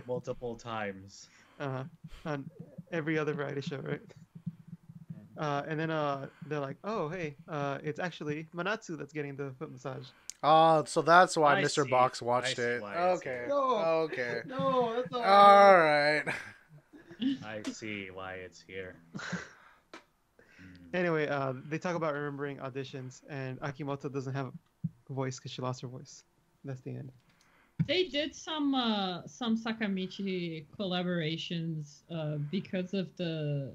multiple times. On every other variety show, right? And then they're like, oh, hey, it's actually Manatsu that's getting the foot massage. Oh, so that's why Mr. See. Box watched it. Okay. No. Okay. No, that's not. All right. I see why it's here. Anyway, they talk about remembering auditions, and Akimoto doesn't have a voice because she lost her voice. That's the end. They did some Sakamichi collaborations because of the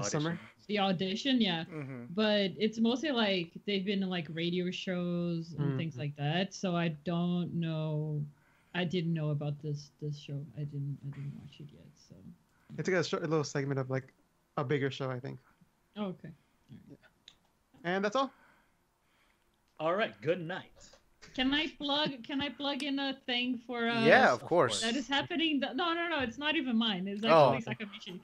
summer. The audition, yeah. But it's mostly like they've been in like radio shows and things like that. So I don't know. I didn't know about this show. I didn't watch it yet. So it's like a little segment of like a bigger show, I think. Oh, okay. Yeah. And that's all. All right. Good night. Can I plug in a thing for? Yeah, of course. That is happening. No. It's not even mine. It's actually Sakamichi.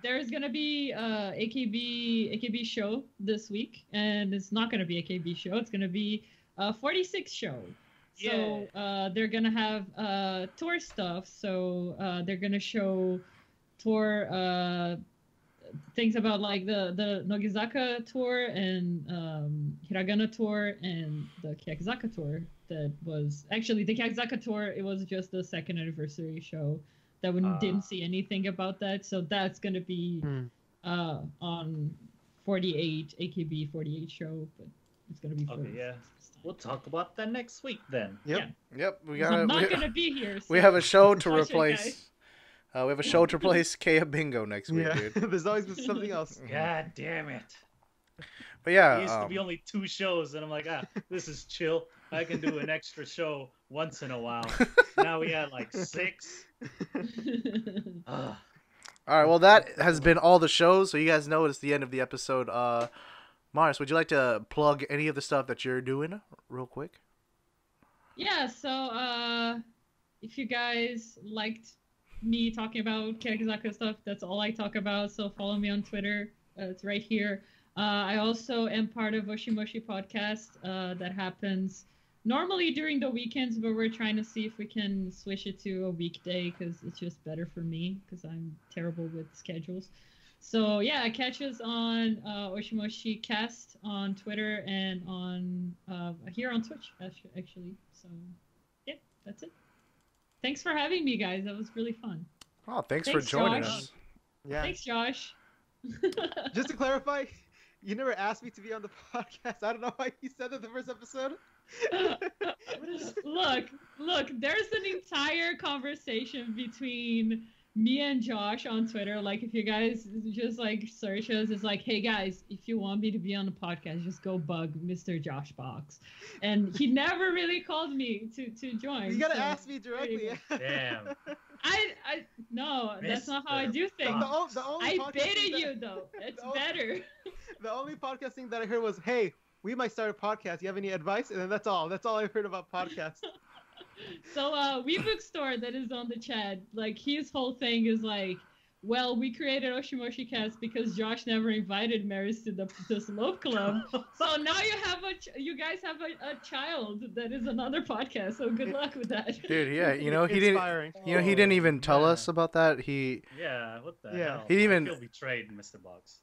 There's gonna be AKB show this week, and it's not gonna be AKB show. It's gonna be 46 show. So they're gonna have tour stuff. So they're gonna show tour things about like the Nogizaka tour and Hiragana tour and the Keyakizaka tour. That was actually the Keyakizaka tour. It was just the second anniversary show. That we didn't see anything about that, so that's gonna be on 48 AKB 48 show, but it's gonna be. Okay, yeah. We'll talk about that next week then. Yep. I'm not gonna be here. So we have a show to replace. We have a show to replace Keiya Bingo next week, dude. There's always been something else. God damn it. But yeah, It used to be only 2 shows, and I'm like, this is chill. I can do an extra show once in a while. Now we got like 6. All right, well, that has been all the shows, so you guys know it's the end of the episode. Mars, would you like to plug any of the stuff that you're doing real quick? Yeah, so if you guys liked me talking about Keyakizaka stuff, that's all I talk about, so follow me on Twitter. It's right here. I also am part of Oshimoshi podcast that happens normally during the weekends, but we're trying to see if we can switch it to a weekday because it's just better for me because I'm terrible with schedules. So yeah, catch us on Oshimoshi Cast on Twitter and on here on Twitch actually. So yeah, that's it. Thanks for having me, guys. That was really fun. Oh, thanks for joining Josh. us. Yeah. Thanks, Josh. Just to clarify, you never asked me to be on the podcast. I don't know why you said that the first episode. Look, there's an entire conversation between me and Josh on Twitter. Like, if you guys just like search us, it's like, hey guys, if you want me to be on the podcast, just go bug Mr. Josh Box. And he never really called me to join. You gotta ask me directly. Damn. No, that's not how I do things. The only I podcast baited thing that- you though. It's better. The only podcasting that I heard was, hey, we might start a podcast. You have any advice? And then that's all. That's all I've heard about podcasts. So WeBook Store that is on the chat, like his whole thing is like, well, we created Oshimoshi Cast because Josh never invited Maris to the Slope Club. So now you guys have a child that is another podcast. So good luck with that. Dude, yeah, he didn't. Inspiring. He didn't even tell us about that. Yeah, what the hell? He didn't even. I feel betrayed, Mr. Box.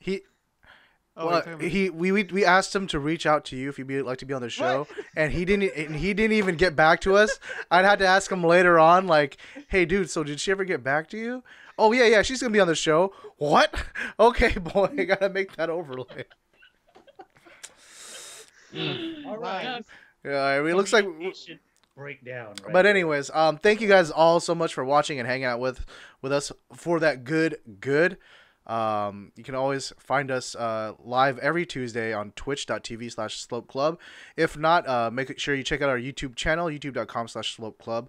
Well, we asked him to reach out to you if you'd like to be on the show, and he didn't even get back to us. I'd had to ask him later on, like, hey, dude, so did she ever get back to you? Oh yeah, she's gonna be on the show. What? Okay, boy, I gotta make that overlay. All right. Yeah, it looks like. Breakdown. Right But anyways, thank you guys all so much for watching and hanging out with us for that good. You can always find us live every Tuesday on twitch.tv/slopeclub. If not, make sure you check out our YouTube channel, youtube.com/slopeclub.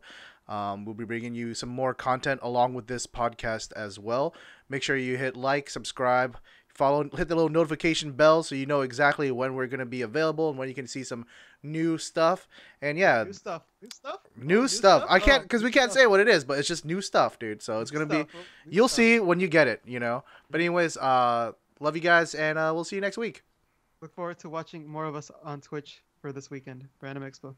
We'll be bringing you some more content along with this podcast as well. Make sure you hit like, subscribe, follow, hit the little notification bell so you know exactly when we're going to be available and when you can see some new stuff. And yeah, new stuff. I can't, because we can't say what it is, but it's just new stuff, dude. So it's going to be, you'll see when you get it, you know. But anyways, love you guys, and we'll see you next week. Look forward to watching more of us on Twitch for this weekend for Anime Expo.